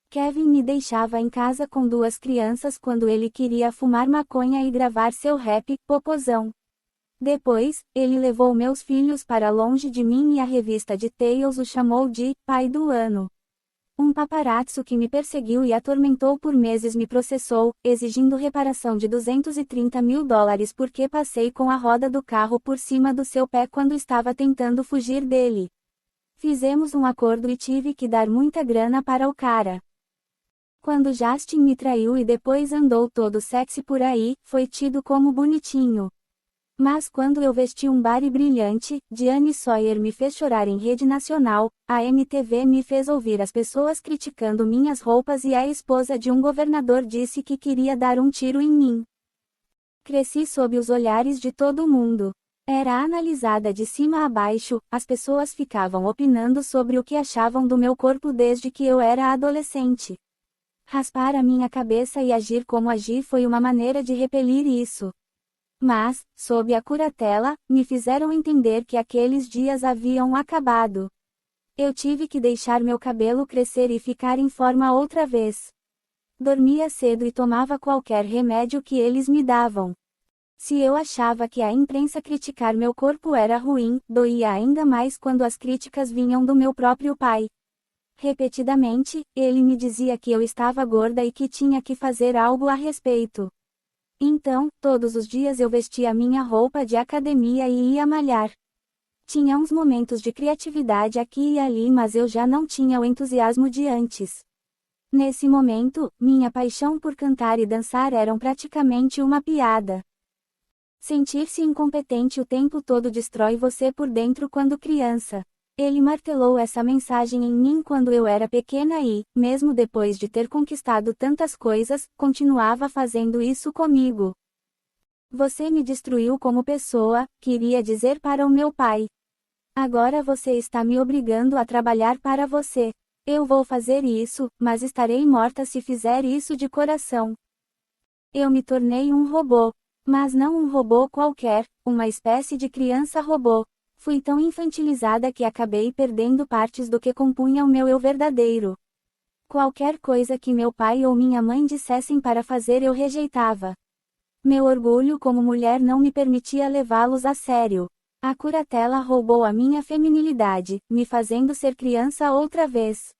Kevin me deixava em casa com 2 crianças quando ele queria fumar maconha e gravar seu rap, Popozão. Depois, ele levou meus filhos para longe de mim e a revista de Tales o chamou de pai do ano. Um paparazzo que me perseguiu e atormentou por meses me processou, exigindo reparação de $230 mil porque passei com a roda do carro por cima do seu pé quando estava tentando fugir dele. Fizemos um acordo e tive que dar muita grana para o cara. Quando Justin me traiu e depois andou todo sexy por aí, foi tido como bonitinho. Mas quando eu vesti um body brilhante, Diane Sawyer me fez chorar em rede nacional, a MTV me fez ouvir as pessoas criticando minhas roupas e a esposa de um governador disse que queria dar um tiro em mim. Cresci sob os olhares de todo mundo. Era analisada de cima a baixo, as pessoas ficavam opinando sobre o que achavam do meu corpo desde que eu era adolescente. Raspar a minha cabeça e agir como agi foi uma maneira de repelir isso. Mas, sob a curatela, me fizeram entender que aqueles dias haviam acabado. Eu tive que deixar meu cabelo crescer e ficar em forma outra vez. Dormia cedo e tomava qualquer remédio que eles me davam. Se eu achava que a imprensa criticar meu corpo era ruim, doía ainda mais quando as críticas vinham do meu próprio pai. Repetidamente, ele me dizia que eu estava gorda e que tinha que fazer algo a respeito. Então, todos os dias eu vestia minha roupa de academia e ia malhar. Tinha uns momentos de criatividade aqui e ali, mas eu já não tinha o entusiasmo de antes. Nesse momento, minha paixão por cantar e dançar eram praticamente uma piada. Sentir-se incompetente o tempo todo destrói você por dentro quando criança. Ele martelou essa mensagem em mim quando eu era pequena e, mesmo depois de ter conquistado tantas coisas, continuava fazendo isso comigo. Você me destruiu como pessoa, queria dizer para o meu pai. Agora você está me obrigando a trabalhar para você. Eu vou fazer isso, mas estarei morta se fizer isso de coração. Eu me tornei um robô. Mas não um robô qualquer, uma espécie de criança robô. Fui tão infantilizada que acabei perdendo partes do que compunha o meu eu verdadeiro. Qualquer coisa que meu pai ou minha mãe dissessem para fazer eu rejeitava. Meu orgulho como mulher não me permitia levá-los a sério. A curatela roubou a minha feminilidade, me fazendo ser criança outra vez.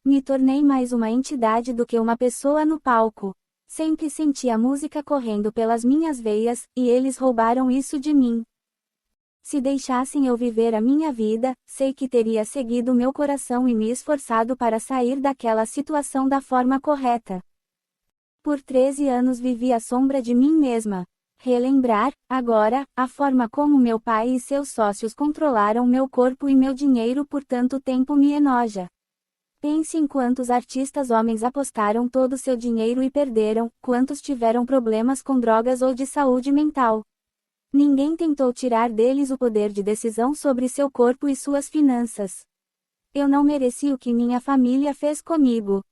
Me tornei mais uma entidade do que uma pessoa no palco. Sempre senti a música correndo pelas minhas veias, e eles roubaram isso de mim. Se deixassem eu viver a minha vida, sei que teria seguido meu coração e me esforçado para sair daquela situação da forma correta. Por 13 anos vivi à sombra de mim mesma. Relembrar, agora, a forma como meu pai e seus sócios controlaram meu corpo e meu dinheiro por tanto tempo me enoja. Pense em quantos artistas homens apostaram todo seu dinheiro e perderam, quantos tiveram problemas com drogas ou de saúde mental. Ninguém tentou tirar deles o poder de decisão sobre seu corpo e suas finanças. Eu não mereci o que minha família fez comigo.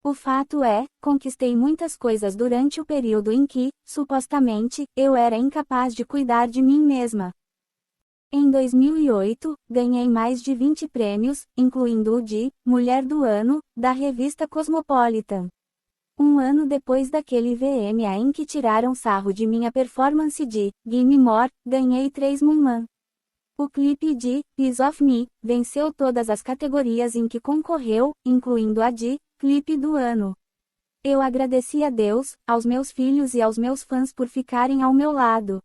O fato é, conquistei muitas coisas durante o período em que, supostamente, eu era incapaz de cuidar de mim mesma. Em 2008, ganhei mais de 20 prêmios, incluindo o de Mulher do Ano, da revista Cosmopolitan. Um ano depois daquele VMA em que tiraram sarro de minha performance de Gimme More, ganhei 3 Mumman. O clipe de Piece of Me venceu todas as categorias em que concorreu, incluindo a de Clipe do Ano. Eu agradeci a Deus, aos meus filhos e aos meus fãs por ficarem ao meu lado.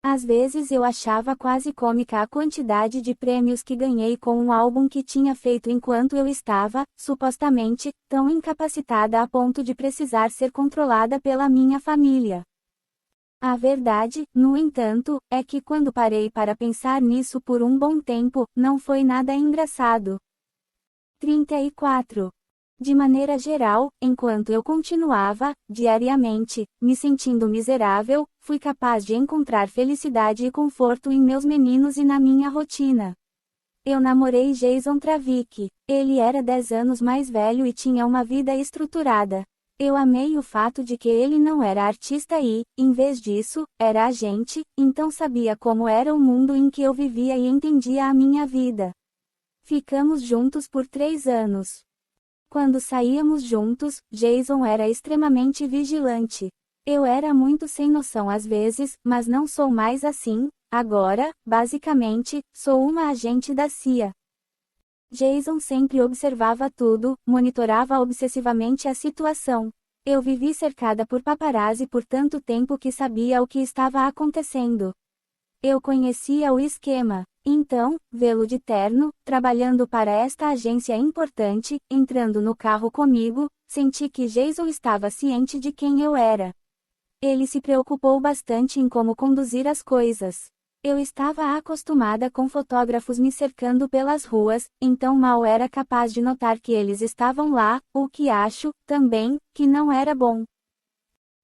Às vezes eu achava quase cômica a quantidade de prêmios que ganhei com um álbum que tinha feito enquanto eu estava, supostamente, tão incapacitada a ponto de precisar ser controlada pela minha família. A verdade, no entanto, é que quando parei para pensar nisso por um bom tempo, não foi nada engraçado. 34. De maneira geral, enquanto eu continuava, diariamente, me sentindo miserável, fui capaz de encontrar felicidade e conforto em meus meninos e na minha rotina. Eu namorei Jason Travick. Ele era 10 anos mais velho e tinha uma vida estruturada. Eu amei o fato de que ele não era artista e, em vez disso, era agente, então sabia como era o mundo em que eu vivia e entendia a minha vida. Ficamos juntos por 3 anos. Quando saíamos juntos, Jason era extremamente vigilante. Eu era muito sem noção às vezes, mas não sou mais assim. Agora, basicamente, sou uma agente da CIA. Jason sempre observava tudo, monitorava obsessivamente a situação. Eu vivi cercada por paparazzi por tanto tempo que sabia o que estava acontecendo. Eu conhecia o esquema. Então, vê-lo de terno, trabalhando para esta agência importante, entrando no carro comigo, senti que Jason estava ciente de quem eu era. Ele se preocupou bastante em como conduzir as coisas. Eu estava acostumada com fotógrafos me cercando pelas ruas, então mal era capaz de notar que eles estavam lá, o que acho, também, que não era bom.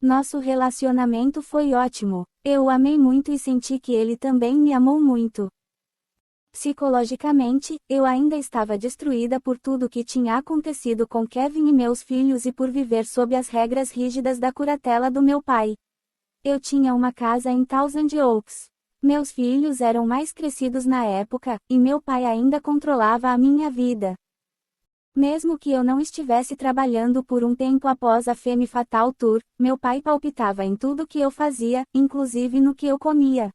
Nosso relacionamento foi ótimo. Eu o amei muito e senti que ele também me amou muito. Psicologicamente, eu ainda estava destruída por tudo que tinha acontecido com Kevin e meus filhos e por viver sob as regras rígidas da curatela do meu pai. Eu tinha uma casa em Thousand Oaks. Meus filhos eram mais crescidos na época, e meu pai ainda controlava a minha vida. Mesmo que eu não estivesse trabalhando por um tempo após a Femme Fatale Tour, meu pai palpitava em tudo que eu fazia, inclusive no que eu comia.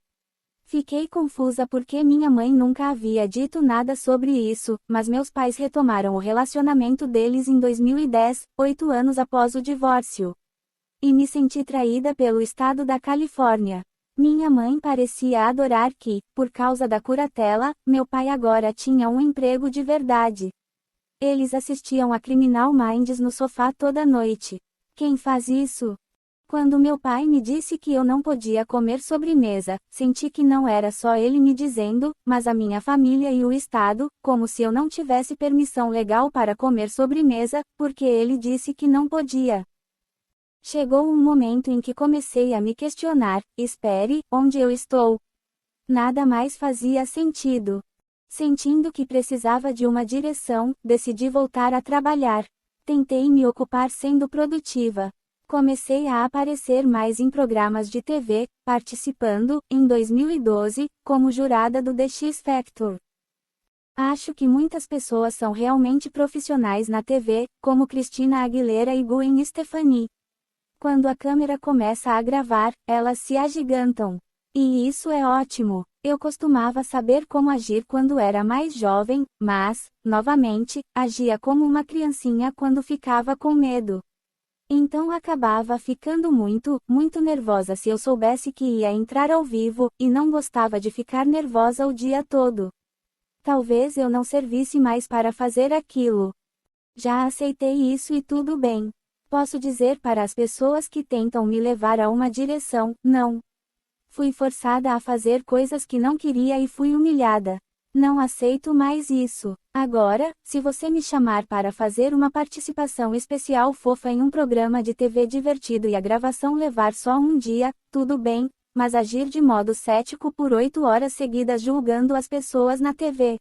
Fiquei confusa porque minha mãe nunca havia dito nada sobre isso, mas meus pais retomaram o relacionamento deles em 2010, 8 anos após o divórcio. E me senti traída pelo estado da Califórnia. Minha mãe parecia adorar que, por causa da curatela, meu pai agora tinha um emprego de verdade. Eles assistiam a Criminal Minds no sofá toda noite. Quem faz isso? Quando meu pai me disse que eu não podia comer sobremesa, senti que não era só ele me dizendo, mas a minha família e o Estado, como se eu não tivesse permissão legal para comer sobremesa, porque ele disse que não podia. Chegou um momento em que comecei a me questionar: espere, onde eu estou? Nada mais fazia sentido. Sentindo que precisava de uma direção, decidi voltar a trabalhar. Tentei me ocupar sendo produtiva. Comecei a aparecer mais em programas de TV, participando, em 2012, como jurada do The X Factor. Acho que muitas pessoas são realmente profissionais na TV, como Christina Aguilera e Gwen Stefani. Quando a câmera começa a gravar, elas se agigantam. E isso é ótimo. Eu costumava saber como agir quando era mais jovem, mas, novamente, agia como uma criancinha quando ficava com medo. Então acabava ficando muito nervosa se eu soubesse que ia entrar ao vivo, e não gostava de ficar nervosa o dia todo. Talvez eu não servisse mais para fazer aquilo. Já aceitei isso e tudo bem. Posso dizer para as pessoas que tentam me levar a uma direção: não. Fui forçada a fazer coisas que não queria e fui humilhada. Não aceito mais isso. Agora, se você me chamar para fazer uma participação especial fofa em um programa de TV divertido e a gravação levar só um dia, tudo bem, mas agir de modo cético por 8 horas seguidas julgando as pessoas na TV.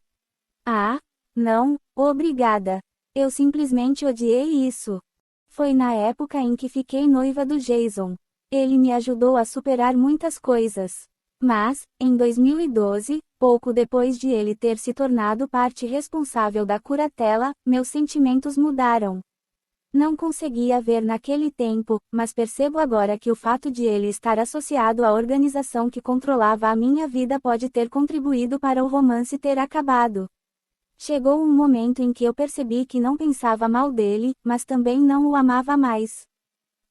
Ah, não, obrigada. Eu simplesmente odiei isso. Foi na época em que fiquei noiva do Jason. Ele me ajudou a superar muitas coisas. Mas, em 2012, pouco depois de ele ter se tornado parte responsável da curatela, meus sentimentos mudaram. Não conseguia ver naquele tempo, mas percebo agora que o fato de ele estar associado à organização que controlava a minha vida pode ter contribuído para o romance ter acabado. Chegou um momento em que eu percebi que não pensava mal dele, mas também não o amava mais.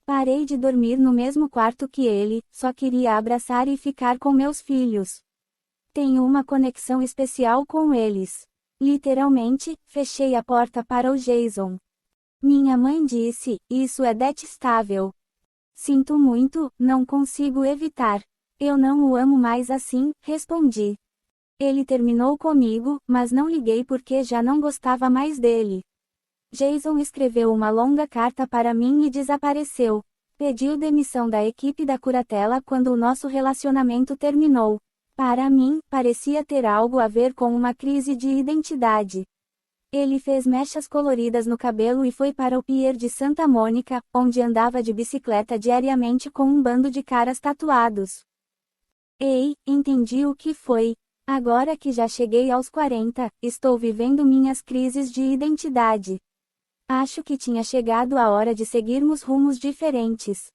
Parei de dormir no mesmo quarto que ele, só queria abraçar e ficar com meus filhos. Tenho uma conexão especial com eles. Literalmente, fechei a porta para o Jason. Minha mãe disse, isso é detestável. Sinto muito, não consigo evitar. Eu não o amo mais assim, respondi. Ele terminou comigo, mas não liguei porque já não gostava mais dele. Jason escreveu uma longa carta para mim e desapareceu. Pediu demissão da equipe da curatela quando o nosso relacionamento terminou. Para mim, parecia ter algo a ver com uma crise de identidade. Ele fez mechas coloridas no cabelo e foi para o pier de Santa Mônica, onde andava de bicicleta diariamente com um bando de caras tatuados. Ei, entendi o que foi. Agora que já cheguei aos 40, estou vivendo minhas crises de identidade. Acho que tinha chegado a hora de seguirmos rumos diferentes.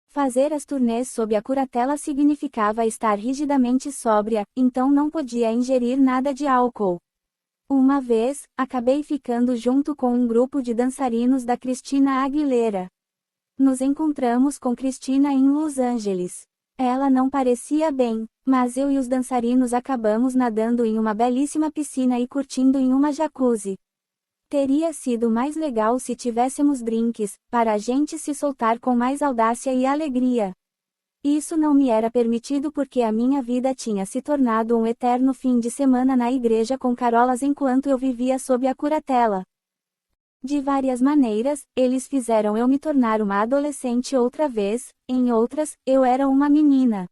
Fazer as turnês sob a curatela significava estar rigidamente sóbria, então não podia ingerir nada de álcool. Uma vez, acabei ficando junto com um grupo de dançarinos da Christina Aguilera. Nos encontramos com Christina em Los Angeles. Ela não parecia bem, mas eu e os dançarinos acabamos nadando em uma belíssima piscina e curtindo em uma jacuzzi. Teria sido mais legal se tivéssemos drinks, para a gente se soltar com mais audácia e alegria. Isso não me era permitido porque a minha vida tinha se tornado um eterno fim de semana na igreja com carolas enquanto eu vivia sob a curatela. De várias maneiras, eles fizeram eu me tornar uma adolescente outra vez, em outras, eu era uma menina.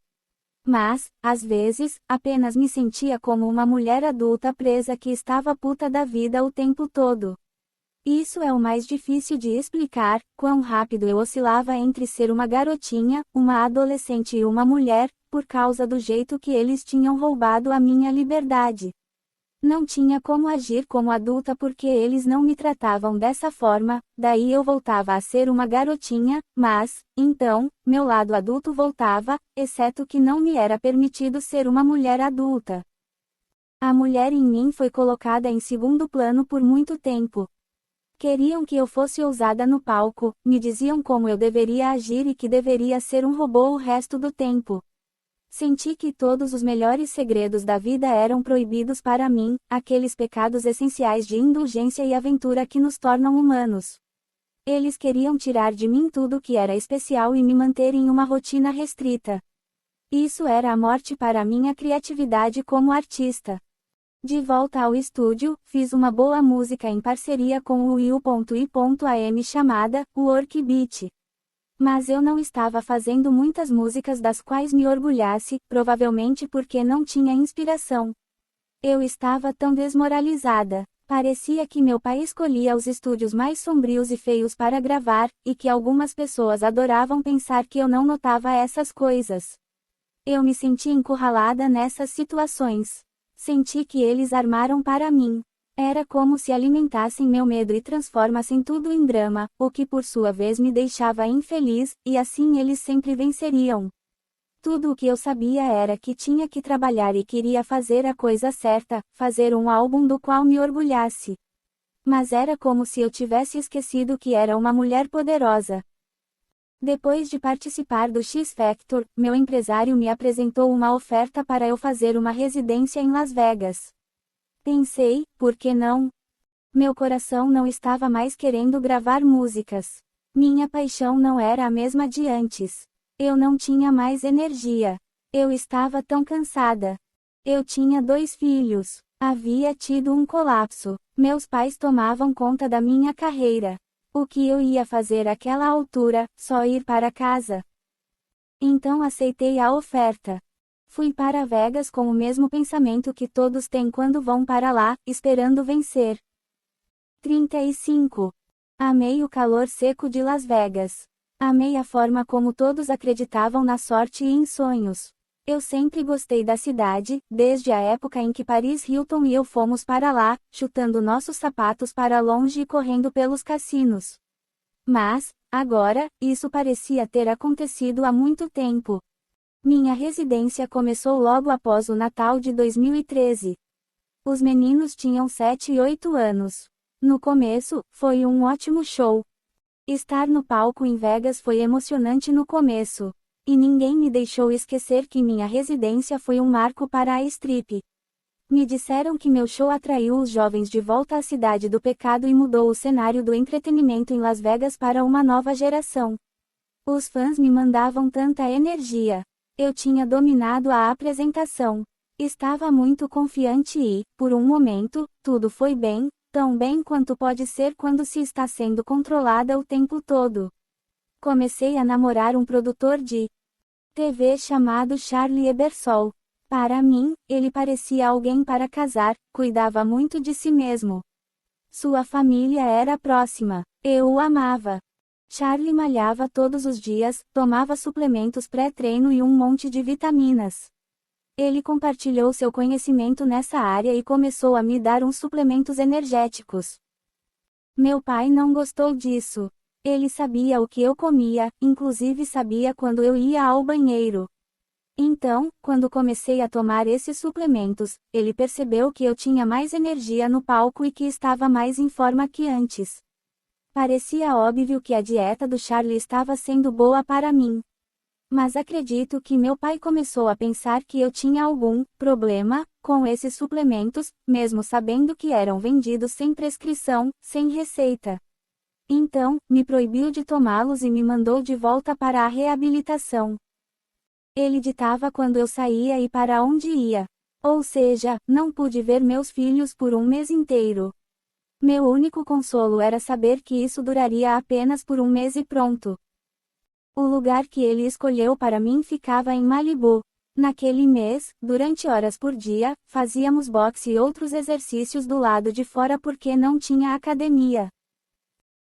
Mas, às vezes, apenas me sentia como uma mulher adulta presa que estava puta da vida o tempo todo. Isso é o mais difícil de explicar, quão rápido eu oscilava entre ser uma garotinha, uma adolescente e uma mulher, por causa do jeito que eles tinham roubado a minha liberdade. Não tinha como agir como adulta porque eles não me tratavam dessa forma, daí eu voltava a ser uma garotinha, mas, então, meu lado adulto voltava, exceto que não me era permitido ser uma mulher adulta. A mulher em mim foi colocada em segundo plano por muito tempo. Queriam que eu fosse ousada no palco, me diziam como eu deveria agir e que deveria ser um robô o resto do tempo. Senti que todos os melhores segredos da vida eram proibidos para mim, aqueles pecados essenciais de indulgência e aventura que nos tornam humanos. Eles queriam tirar de mim tudo que era especial e me manter em uma rotina restrita. Isso era a morte para minha criatividade como artista. De volta ao estúdio, fiz uma boa música em parceria com o Will.i.am chamada Work Beat. Mas eu não estava fazendo muitas músicas das quais me orgulhasse, provavelmente porque não tinha inspiração. Eu estava tão desmoralizada. Parecia que meu pai escolhia os estúdios mais sombrios e feios para gravar, e que algumas pessoas adoravam pensar que eu não notava essas coisas. Eu me senti encurralada nessas situações. Senti que eles armaram para mim. Era como se alimentassem meu medo e transformassem tudo em drama, o que por sua vez me deixava infeliz, e assim eles sempre venceriam. Tudo o que eu sabia era que tinha que trabalhar e queria fazer a coisa certa, fazer um álbum do qual me orgulhasse. Mas era como se eu tivesse esquecido que era uma mulher poderosa. Depois de participar do X Factor, meu empresário me apresentou uma oferta para eu fazer uma residência em Las Vegas. Pensei, por que não? Meu coração não estava mais querendo gravar músicas. Minha paixão não era a mesma de antes. Eu não tinha mais energia. Eu estava tão cansada. Eu tinha 2 filhos. Havia tido um colapso. Meus pais tomavam conta da minha carreira. O que eu ia fazer àquela altura? Só ir para casa. Então aceitei a oferta. Fui para Vegas com o mesmo pensamento que todos têm quando vão para lá, esperando vencer. 35. Amei o calor seco de Las Vegas. Amei a forma como todos acreditavam na sorte e em sonhos. Eu sempre gostei da cidade, desde a época em que Paris Hilton e eu fomos para lá, chutando nossos sapatos para longe e correndo pelos cassinos. Mas, agora, isso parecia ter acontecido há muito tempo. Minha residência começou logo após o Natal de 2013. Os meninos tinham 7 e 8 anos. No começo, foi um ótimo show. Estar no palco em Vegas foi emocionante no começo. E ninguém me deixou esquecer que minha residência foi um marco para a strip. Me disseram que meu show atraiu os jovens de volta à cidade do pecado e mudou o cenário do entretenimento em Las Vegas para uma nova geração. Os fãs me mandavam tanta energia. Eu tinha dominado a apresentação. Estava muito confiante e, por um momento, tudo foi bem, tão bem quanto pode ser quando se está sendo controlada o tempo todo. Comecei a namorar um produtor de TV chamado Charlie Ebersol. Para mim, ele parecia alguém para casar, cuidava muito de si mesmo. Sua família era próxima. Eu o amava. Charlie malhava todos os dias, tomava suplementos pré-treino e um monte de vitaminas. Ele compartilhou seu conhecimento nessa área e começou a me dar uns suplementos energéticos. Meu pai não gostou disso. Ele sabia o que eu comia, inclusive sabia quando eu ia ao banheiro. Então, quando comecei a tomar esses suplementos, ele percebeu que eu tinha mais energia no palco e que estava mais em forma que antes. Parecia óbvio que a dieta do Charlie estava sendo boa para mim. Mas acredito que meu pai começou a pensar que eu tinha algum problema com esses suplementos, mesmo sabendo que eram vendidos sem prescrição, sem receita. Então, me proibiu de tomá-los e me mandou de volta para a reabilitação. Ele ditava quando eu saía e para onde ia. Ou seja, não pude ver meus filhos por um mês inteiro. Meu único consolo era saber que isso duraria apenas por um mês e pronto. O lugar que ele escolheu para mim ficava em Malibu. Naquele mês, durante horas por dia, fazíamos boxe e outros exercícios do lado de fora porque não tinha academia.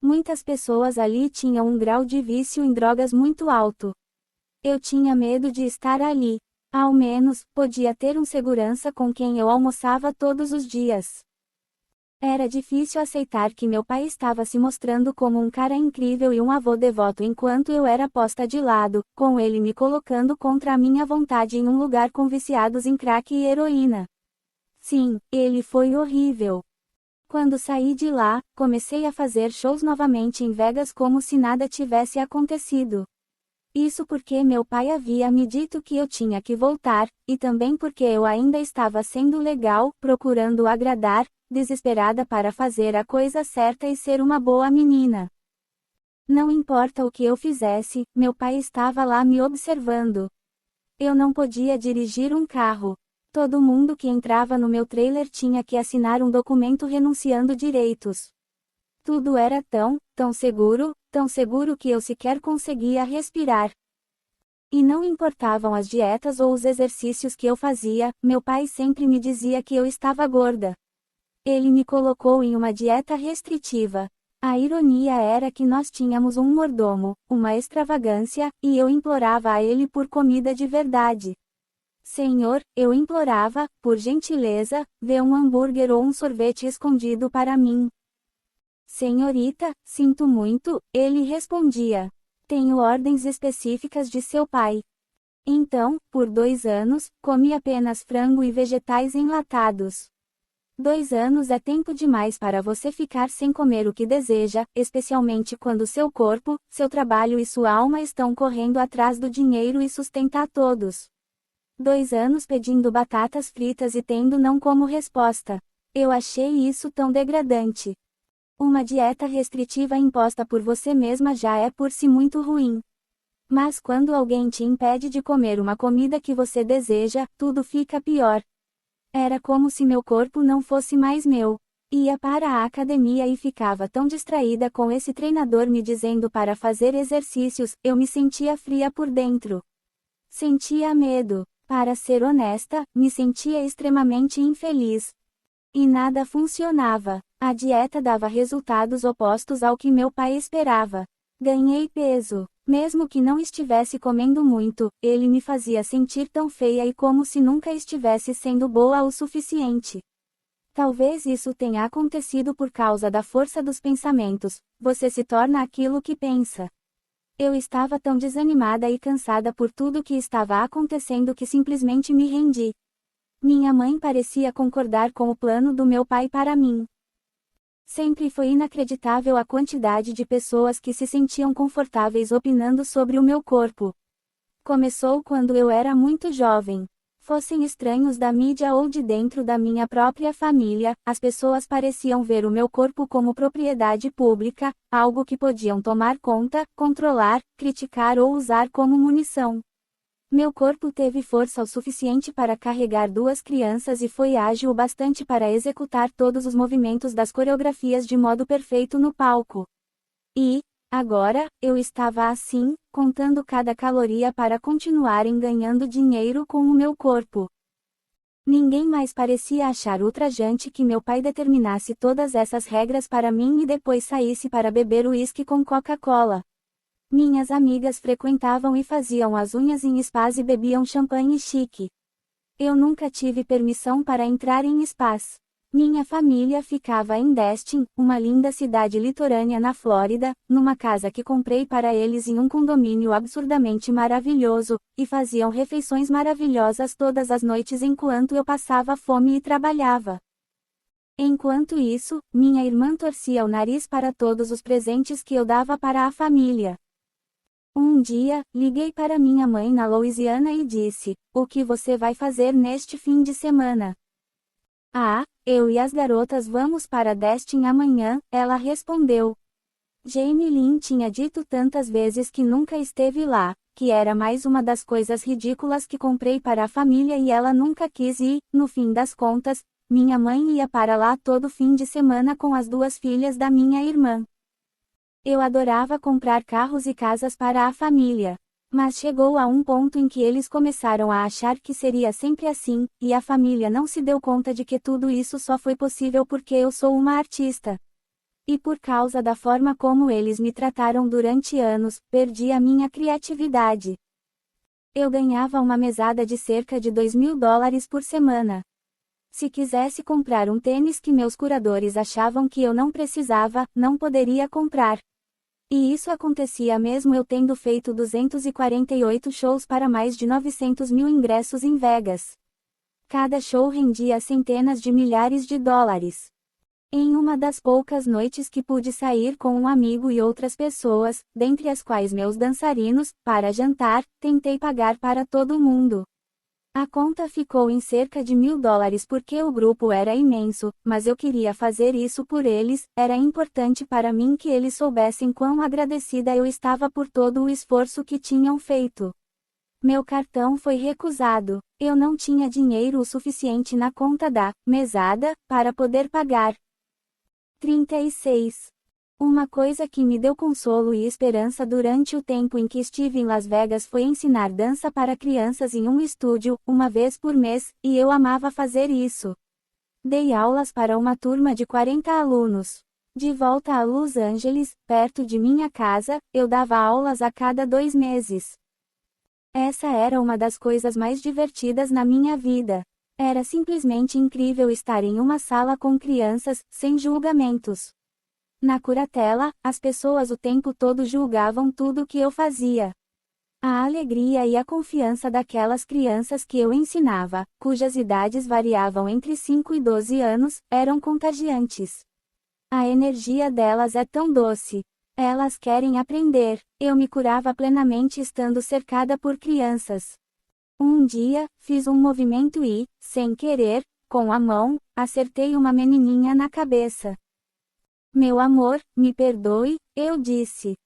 Muitas pessoas ali tinham um grau de vício em drogas muito alto. Eu tinha medo de estar ali. Ao menos, podia ter um segurança com quem eu almoçava todos os dias. Era difícil aceitar que meu pai estava se mostrando como um cara incrível e um avô devoto enquanto eu era posta de lado, com ele me colocando contra a minha vontade em um lugar com viciados em crack e heroína. Sim, ele foi horrível. Quando saí de lá, comecei a fazer shows novamente em Vegas como se nada tivesse acontecido. Isso porque meu pai havia me dito que eu tinha que voltar, e também porque eu ainda estava sendo legal, procurando agradar, desesperada para fazer a coisa certa e ser uma boa menina. Não importa o que eu fizesse, meu pai estava lá me observando. Eu não podia dirigir um carro. Todo mundo que entrava no meu trailer tinha que assinar um documento renunciando direitos. Tudo era tão seguro que eu sequer conseguia respirar. E não importavam as dietas ou os exercícios que eu fazia, meu pai sempre me dizia que eu estava gorda. Ele me colocou em uma dieta restritiva. A ironia era que nós tínhamos um mordomo, uma extravagância, e eu implorava a ele por comida de verdade. Senhor, eu implorava, por gentileza, dê um hambúrguer ou um sorvete escondido para mim. Senhorita, sinto muito, ele respondia. Tenho ordens específicas de seu pai. Então, por 2 anos, comi apenas frango e vegetais enlatados. 2 anos é tempo demais para você ficar sem comer o que deseja, especialmente quando seu corpo, seu trabalho e sua alma estão correndo atrás do dinheiro e sustentar todos. 2 anos pedindo batatas fritas e tendo não como resposta. Eu achei isso tão degradante. Uma dieta restritiva imposta por você mesma já é por si muito ruim. Mas quando alguém te impede de comer uma comida que você deseja, tudo fica pior. Era como se meu corpo não fosse mais meu. Ia para a academia e ficava tão distraída com esse treinador me dizendo para fazer exercícios, eu me sentia fria por dentro. Sentia medo. Para ser honesta, me sentia extremamente infeliz. E nada funcionava. A dieta dava resultados opostos ao que meu pai esperava. Ganhei peso. Mesmo que não estivesse comendo muito, ele me fazia sentir tão feia e como se nunca estivesse sendo boa o suficiente. Talvez isso tenha acontecido por causa da força dos pensamentos. Você se torna aquilo que pensa. Eu estava tão desanimada e cansada por tudo que estava acontecendo que simplesmente me rendi. Minha mãe parecia concordar com o plano do meu pai para mim. Sempre foi inacreditável a quantidade de pessoas que se sentiam confortáveis opinando sobre o meu corpo. Começou quando eu era muito jovem. Fossem estranhos da mídia ou de dentro da minha própria família, as pessoas pareciam ver o meu corpo como propriedade pública, algo que podiam tomar conta, controlar, criticar ou usar como munição. Meu corpo teve força o suficiente para carregar 2 crianças e foi ágil o bastante para executar todos os movimentos das coreografias de modo perfeito no palco. E, agora, eu estava assim, contando cada caloria para continuarem ganhando dinheiro com o meu corpo. Ninguém mais parecia achar ultrajante que meu pai determinasse todas essas regras para mim e depois saísse para beber uísque com Coca-Cola. Minhas amigas frequentavam e faziam as unhas em spas e bebiam champanhe chique. Eu nunca tive permissão para entrar em spas. Minha família ficava em Destin, uma linda cidade litorânea na Flórida, numa casa que comprei para eles em um condomínio absurdamente maravilhoso, e faziam refeições maravilhosas todas as noites enquanto eu passava fome e trabalhava. Enquanto isso, minha irmã torcia o nariz para todos os presentes que eu dava para a família. Um dia, liguei para minha mãe na Louisiana e disse: "O que você vai fazer neste fim de semana?" "Ah, eu e as garotas vamos para Destin amanhã", ela respondeu. Jamie Lynn tinha dito tantas vezes que nunca esteve lá, que era mais uma das coisas ridículas que comprei para a família e ela nunca quis ir. No fim das contas, minha mãe ia para lá todo fim de semana com as 2 filhas da minha irmã. Eu adorava comprar carros e casas para a família. Mas chegou a um ponto em que eles começaram a achar que seria sempre assim, e a família não se deu conta de que tudo isso só foi possível porque eu sou uma artista. E por causa da forma como eles me trataram durante anos, perdi a minha criatividade. Eu ganhava uma mesada de cerca de $2.000 por semana. Se quisesse comprar um tênis que meus curadores achavam que eu não precisava, não poderia comprar. E isso acontecia mesmo eu tendo feito 248 shows para mais de 900 mil ingressos em Vegas. Cada show rendia centenas de milhares de dólares. Em uma das poucas noites que pude sair com um amigo e outras pessoas, dentre as quais meus dançarinos, para jantar, tentei pagar para todo mundo. A conta ficou em cerca de $1.000 porque o grupo era imenso, mas eu queria fazer isso por eles, era importante para mim que eles soubessem quão agradecida eu estava por todo o esforço que tinham feito. Meu cartão foi recusado, eu não tinha dinheiro o suficiente na conta da mesada para poder pagar. 36. Uma coisa que me deu consolo e esperança durante o tempo em que estive em Las Vegas foi ensinar dança para crianças em um estúdio, uma vez por mês, e eu amava fazer isso. Dei aulas para uma turma de 40 alunos. De volta a Los Angeles, perto de minha casa, eu dava aulas a cada 2 meses. Essa era uma das coisas mais divertidas na minha vida. Era simplesmente incrível estar em uma sala com crianças, sem julgamentos. Na curatela, as pessoas o tempo todo julgavam tudo o que eu fazia. A alegria e a confiança daquelas crianças que eu ensinava, cujas idades variavam entre 5 e 12 anos, eram contagiantes. A energia delas é tão doce. Elas querem aprender. Eu me curava plenamente estando cercada por crianças. Um dia, fiz um movimento e, sem querer, com a mão, acertei uma menininha na cabeça. "Meu amor, me perdoe", eu disse.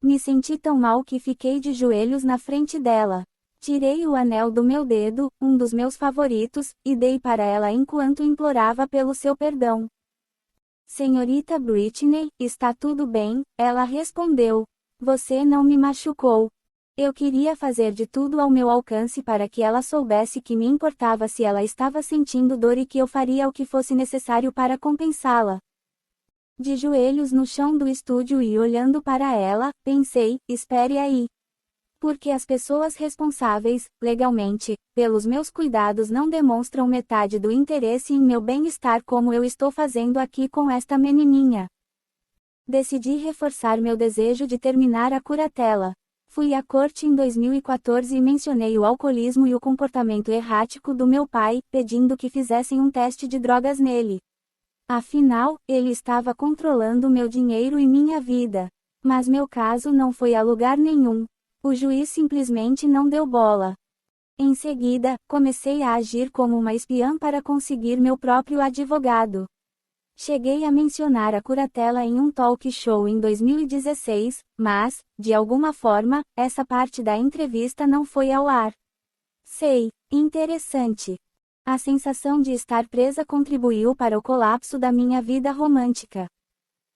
Me senti tão mal que fiquei de joelhos na frente dela. Tirei o anel do meu dedo, um dos meus favoritos, e dei para ela enquanto implorava pelo seu perdão. "Senhorita Britney, está tudo bem?", ela respondeu. "Você não me machucou." Eu queria fazer de tudo ao meu alcance para que ela soubesse que me importava se ela estava sentindo dor e que eu faria o que fosse necessário para compensá-la. De joelhos no chão do estúdio e olhando para ela, pensei: espere aí. Porque as pessoas responsáveis, legalmente, pelos meus cuidados não demonstram metade do interesse em meu bem-estar como eu estou fazendo aqui com esta menininha. Decidi reforçar meu desejo de terminar a curatela. Fui à corte em 2014 e mencionei o alcoolismo e o comportamento errático do meu pai, pedindo que fizessem um teste de drogas nele. Afinal, ele estava controlando meu dinheiro e minha vida. Mas meu caso não foi a lugar nenhum. O juiz simplesmente não deu bola. Em seguida, comecei a agir como uma espiã para conseguir meu próprio advogado. Cheguei a mencionar a curatela em um talk show em 2016, mas, de alguma forma, essa parte da entrevista não foi ao ar. Sei, interessante. A sensação de estar presa contribuiu para o colapso da minha vida romântica.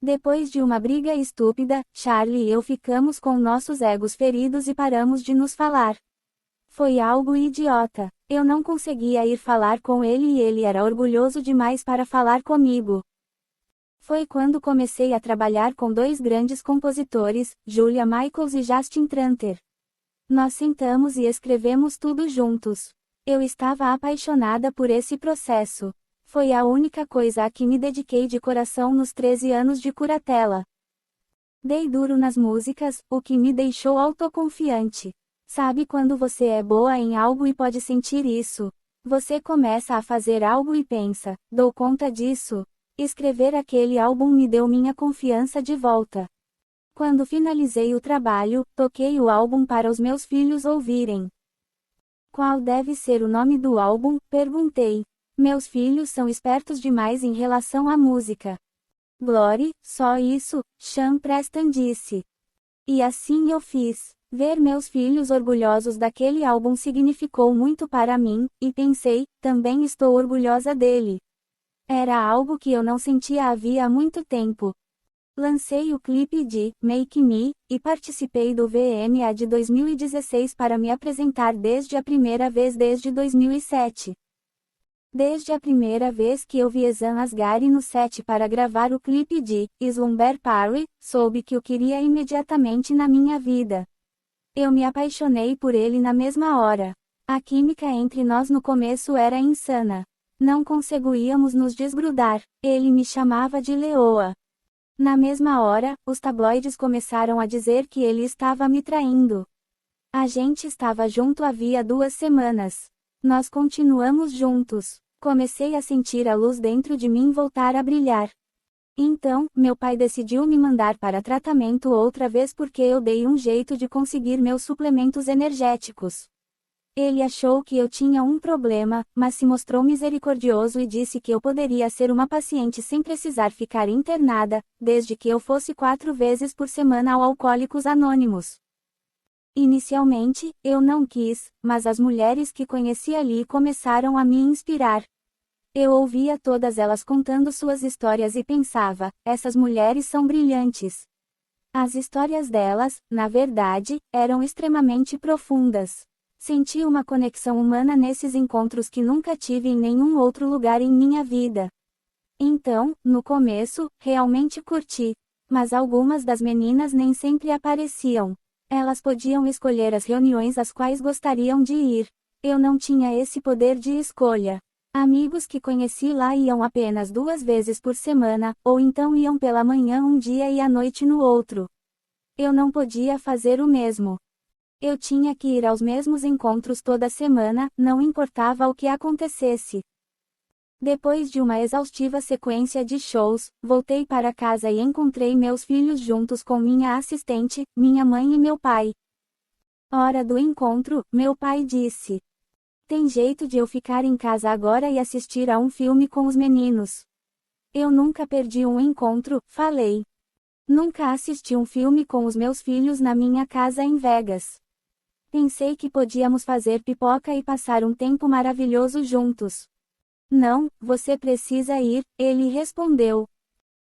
Depois de uma briga estúpida, Charlie e eu ficamos com nossos egos feridos e paramos de nos falar. Foi algo idiota. Eu não conseguia ir falar com ele e ele era orgulhoso demais para falar comigo. Foi quando comecei a trabalhar com dois grandes compositores, Julia Michaels e Justin Tranter. Nós sentamos e escrevemos tudo juntos. Eu estava apaixonada por esse processo. Foi a única coisa a que me dediquei de coração nos 13 anos de curatela. Dei duro nas músicas, o que me deixou autoconfiante. Sabe quando você é boa em algo e pode sentir isso? Você começa a fazer algo e pensa, dou conta disso? Escrever aquele álbum me deu minha confiança de volta. Quando finalizei o trabalho, toquei o álbum para os meus filhos ouvirem. Qual deve ser o nome do álbum? Perguntei. Meus filhos são espertos demais em relação à música. Glory, só isso, Sean Preston disse. E assim eu fiz. Ver meus filhos orgulhosos daquele álbum significou muito para mim, e pensei, também estou orgulhosa dele. Era algo que eu não sentia havia muito tempo. Lancei o clipe de Make Me, e participei do VMA de 2016 para me apresentar desde a primeira vez desde 2007. Desde a primeira vez que eu vi Esan Asghari no set para gravar o clipe de Slumber Party, soube que o queria imediatamente na minha vida. Eu me apaixonei por ele na mesma hora. A química entre nós no começo era insana. Não conseguíamos nos desgrudar. Ele me chamava de Leoa. Na mesma hora, os tabloides começaram a dizer que ele estava me traindo. A gente estava junto havia 2 semanas. Nós continuamos juntos. Comecei a sentir a luz dentro de mim voltar a brilhar. Então, meu pai decidiu me mandar para tratamento outra vez porque eu dei um jeito de conseguir meus suplementos energéticos. Ele achou que eu tinha um problema, mas se mostrou misericordioso e disse que eu poderia ser uma paciente sem precisar ficar internada, desde que eu fosse 4 vezes por semana ao Alcoólicos Anônimos. Inicialmente, eu não quis, mas as mulheres que conheci ali começaram a me inspirar. Eu ouvia todas elas contando suas histórias e pensava, essas mulheres são brilhantes. As histórias delas, na verdade, eram extremamente profundas. Senti uma conexão humana nesses encontros que nunca tive em nenhum outro lugar em minha vida. Então, no começo, realmente curti. Mas algumas das meninas nem sempre apareciam. Elas podiam escolher as reuniões às quais gostariam de ir. Eu não tinha esse poder de escolha. Amigos que conheci lá iam apenas 2 vezes por semana, ou então iam pela manhã um dia e à noite no outro. Eu não podia fazer o mesmo. Eu tinha que ir aos mesmos encontros toda semana, não importava o que acontecesse. Depois de uma exaustiva sequência de shows, voltei para casa e encontrei meus filhos juntos com minha assistente, minha mãe e meu pai. Hora do encontro, meu pai disse. Tem jeito de eu ficar em casa agora e assistir a um filme com os meninos. Eu nunca perdi um encontro, falei. Nunca assisti um filme com os meus filhos na minha casa em Vegas. Pensei que podíamos fazer pipoca e passar um tempo maravilhoso juntos. Não, você precisa ir, ele respondeu.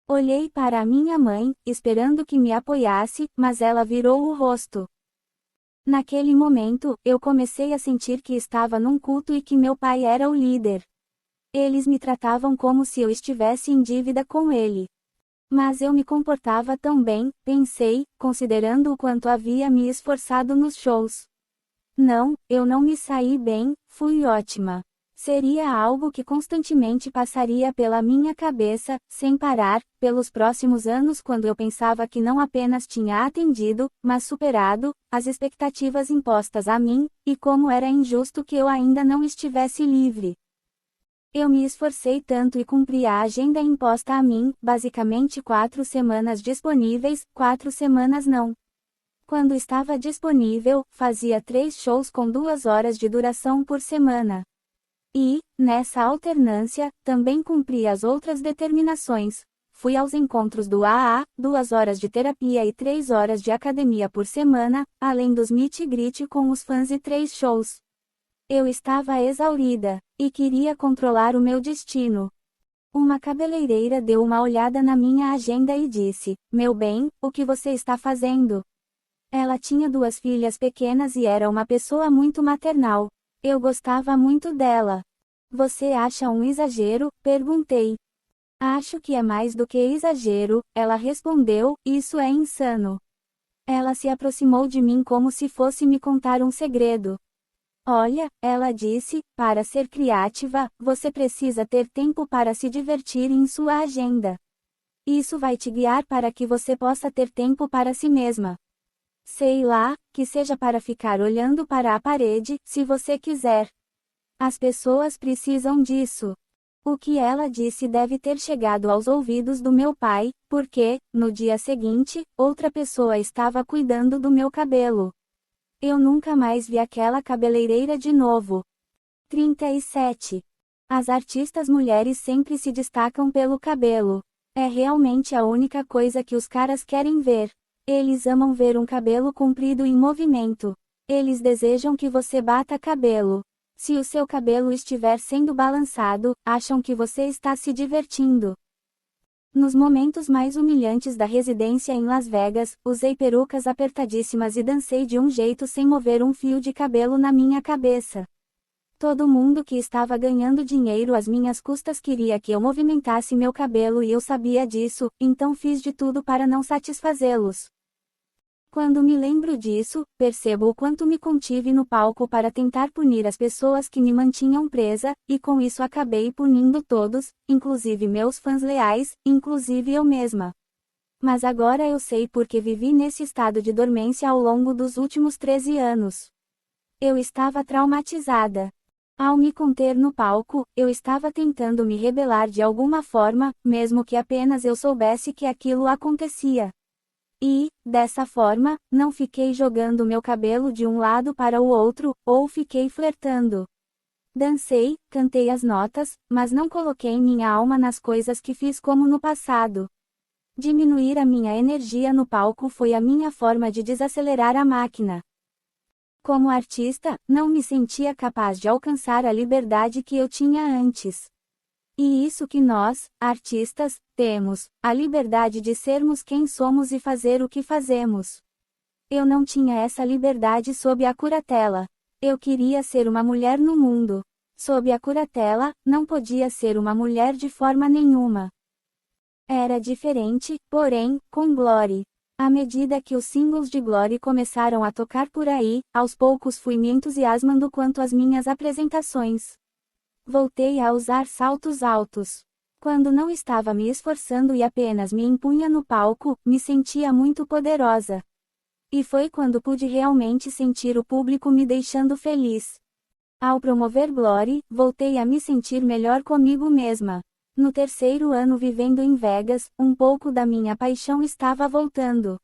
Olhei para a minha mãe, esperando que me apoiasse, mas ela virou o rosto. Naquele momento, eu comecei a sentir que estava num culto e que meu pai era o líder. Eles me tratavam como se eu estivesse em dívida com ele. Mas eu me comportava tão bem, pensei, considerando o quanto havia me esforçado nos shows. Não, eu não me saí bem, fui ótima. Seria algo que constantemente passaria pela minha cabeça, sem parar, pelos próximos anos quando eu pensava que não apenas tinha atendido, mas superado, as expectativas impostas a mim, e como era injusto que eu ainda não estivesse livre. Eu me esforcei tanto e cumpri a agenda imposta a mim, basicamente 4 semanas disponíveis, 4 semanas não. Quando estava disponível, fazia 3 shows com 2 horas de duração por semana. E, nessa alternância, também cumpri as outras determinações. Fui aos encontros do AA, 2 horas de terapia e 3 horas de academia por semana, além dos meet e greet com os fãs e 3 shows. Eu estava exaurida, e queria controlar o meu destino. Uma cabeleireira deu uma olhada na minha agenda e disse: "Meu bem, o que você está fazendo?" Ela tinha 2 filhas pequenas e era uma pessoa muito maternal. Eu gostava muito dela. "Você acha um exagero?" perguntei. "Acho que é mais do que exagero", ela respondeu, "isso é insano." Ela se aproximou de mim como se fosse me contar um segredo. "Olha", ela disse, "para ser criativa, você precisa ter tempo para se divertir em sua agenda. Isso vai te guiar para que você possa ter tempo para si mesma. Sei lá, que seja para ficar olhando para a parede, se você quiser. As pessoas precisam disso." O que ela disse deve ter chegado aos ouvidos do meu pai, porque, no dia seguinte, outra pessoa estava cuidando do meu cabelo. Eu nunca mais vi aquela cabeleireira de novo. 37. As artistas mulheres sempre se destacam pelo cabelo. É realmente a única coisa que os caras querem ver. Eles amam ver um cabelo comprido em movimento. Eles desejam que você bata cabelo. Se o seu cabelo estiver sendo balançado, acham que você está se divertindo. Nos momentos mais humilhantes da residência em Las Vegas, usei perucas apertadíssimas e dancei de um jeito sem mover um fio de cabelo na minha cabeça. Todo mundo que estava ganhando dinheiro às minhas custas queria que eu movimentasse meu cabelo e eu sabia disso, então fiz de tudo para não satisfazê-los. Quando me lembro disso, percebo o quanto me contive no palco para tentar punir as pessoas que me mantinham presa, e com isso acabei punindo todos, inclusive meus fãs leais, inclusive eu mesma. Mas agora eu sei porque vivi nesse estado de dormência ao longo dos últimos 13 anos. Eu estava traumatizada. Ao me conter no palco, eu estava tentando me rebelar de alguma forma, mesmo que apenas eu soubesse que aquilo acontecia. E, dessa forma, não fiquei jogando meu cabelo de um lado para o outro, ou fiquei flertando. Dancei, cantei as notas, mas não coloquei minha alma nas coisas que fiz como no passado. Diminuir a minha energia no palco foi a minha forma de desacelerar a máquina. Como artista, não me sentia capaz de alcançar a liberdade que eu tinha antes. E isso que nós, artistas, temos, a liberdade de sermos quem somos e fazer o que fazemos. Eu não tinha essa liberdade sob a curatela. Eu queria ser uma mulher no mundo. Sob a curatela, não podia ser uma mulher de forma nenhuma. Era diferente, porém, com Glory. À medida que os singles de Glory começaram a tocar por aí, aos poucos fui me entusiasmando quanto às minhas apresentações. Voltei a usar saltos altos. Quando não estava me esforçando e apenas me impunha no palco, me sentia muito poderosa. E foi quando pude realmente sentir o público me deixando feliz. Ao promover Glory, voltei a me sentir melhor comigo mesma. No 3º ano vivendo em Vegas, um pouco da minha paixão estava voltando.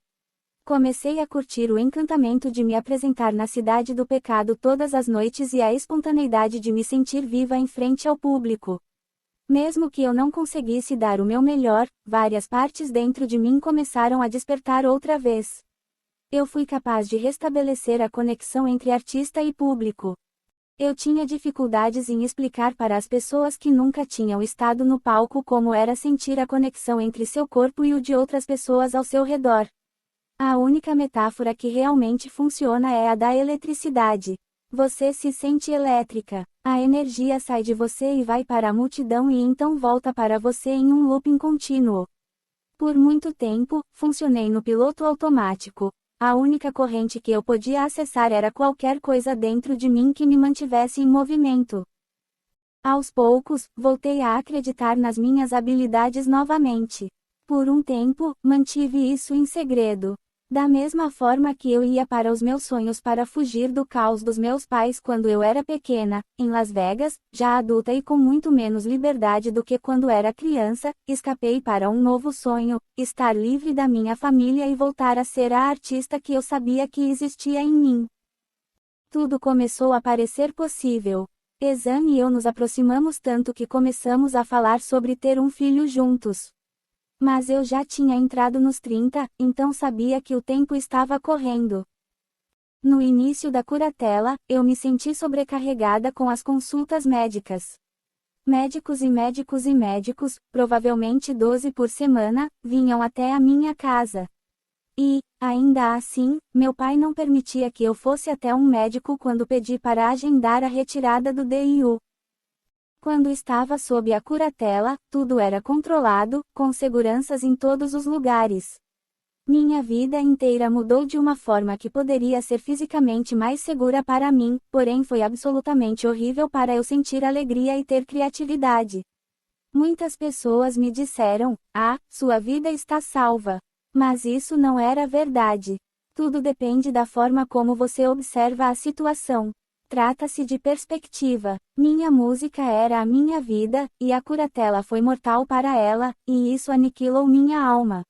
Comecei a curtir o encantamento de me apresentar na Cidade do Pecado todas as noites e a espontaneidade de me sentir viva em frente ao público. Mesmo que eu não conseguisse dar o meu melhor, várias partes dentro de mim começaram a despertar outra vez. Eu fui capaz de restabelecer a conexão entre artista e público. Eu tinha dificuldades em explicar para as pessoas que nunca tinham estado no palco como era sentir a conexão entre seu corpo e o de outras pessoas ao seu redor. A única metáfora que realmente funciona é a da eletricidade. Você se sente elétrica. A energia sai de você e vai para a multidão e então volta para você em um looping contínuo. Por muito tempo, funcionei no piloto automático. A única corrente que eu podia acessar era qualquer coisa dentro de mim que me mantivesse em movimento. Aos poucos, voltei a acreditar nas minhas habilidades novamente. Por um tempo, mantive isso em segredo. Da mesma forma que eu ia para os meus sonhos para fugir do caos dos meus pais quando eu era pequena, em Las Vegas, já adulta e com muito menos liberdade do que quando era criança, escapei para um novo sonho, estar livre da minha família e voltar a ser a artista que eu sabia que existia em mim. Tudo começou a parecer possível. Ezan e eu nos aproximamos tanto que começamos a falar sobre ter um filho juntos. Mas eu já tinha entrado nos 30, então sabia que o tempo estava correndo. No início da curatela, eu me senti sobrecarregada com as consultas médicas. Médicos e médicos e médicos, provavelmente 12 por semana, vinham até a minha casa. E, ainda assim, meu pai não permitia que eu fosse até um médico quando pedi para agendar a retirada do DIU. Quando estava sob a curatela, tudo era controlado, com seguranças em todos os lugares. Minha vida inteira mudou de uma forma que poderia ser fisicamente mais segura para mim, porém foi absolutamente horrível para eu sentir alegria e ter criatividade. Muitas pessoas me disseram: "Ah, sua vida está salva." Mas isso não era verdade. Tudo depende da forma como você observa a situação. Trata-se de perspectiva. Minha música era a minha vida, e a curatela foi mortal para ela, e isso aniquilou minha alma.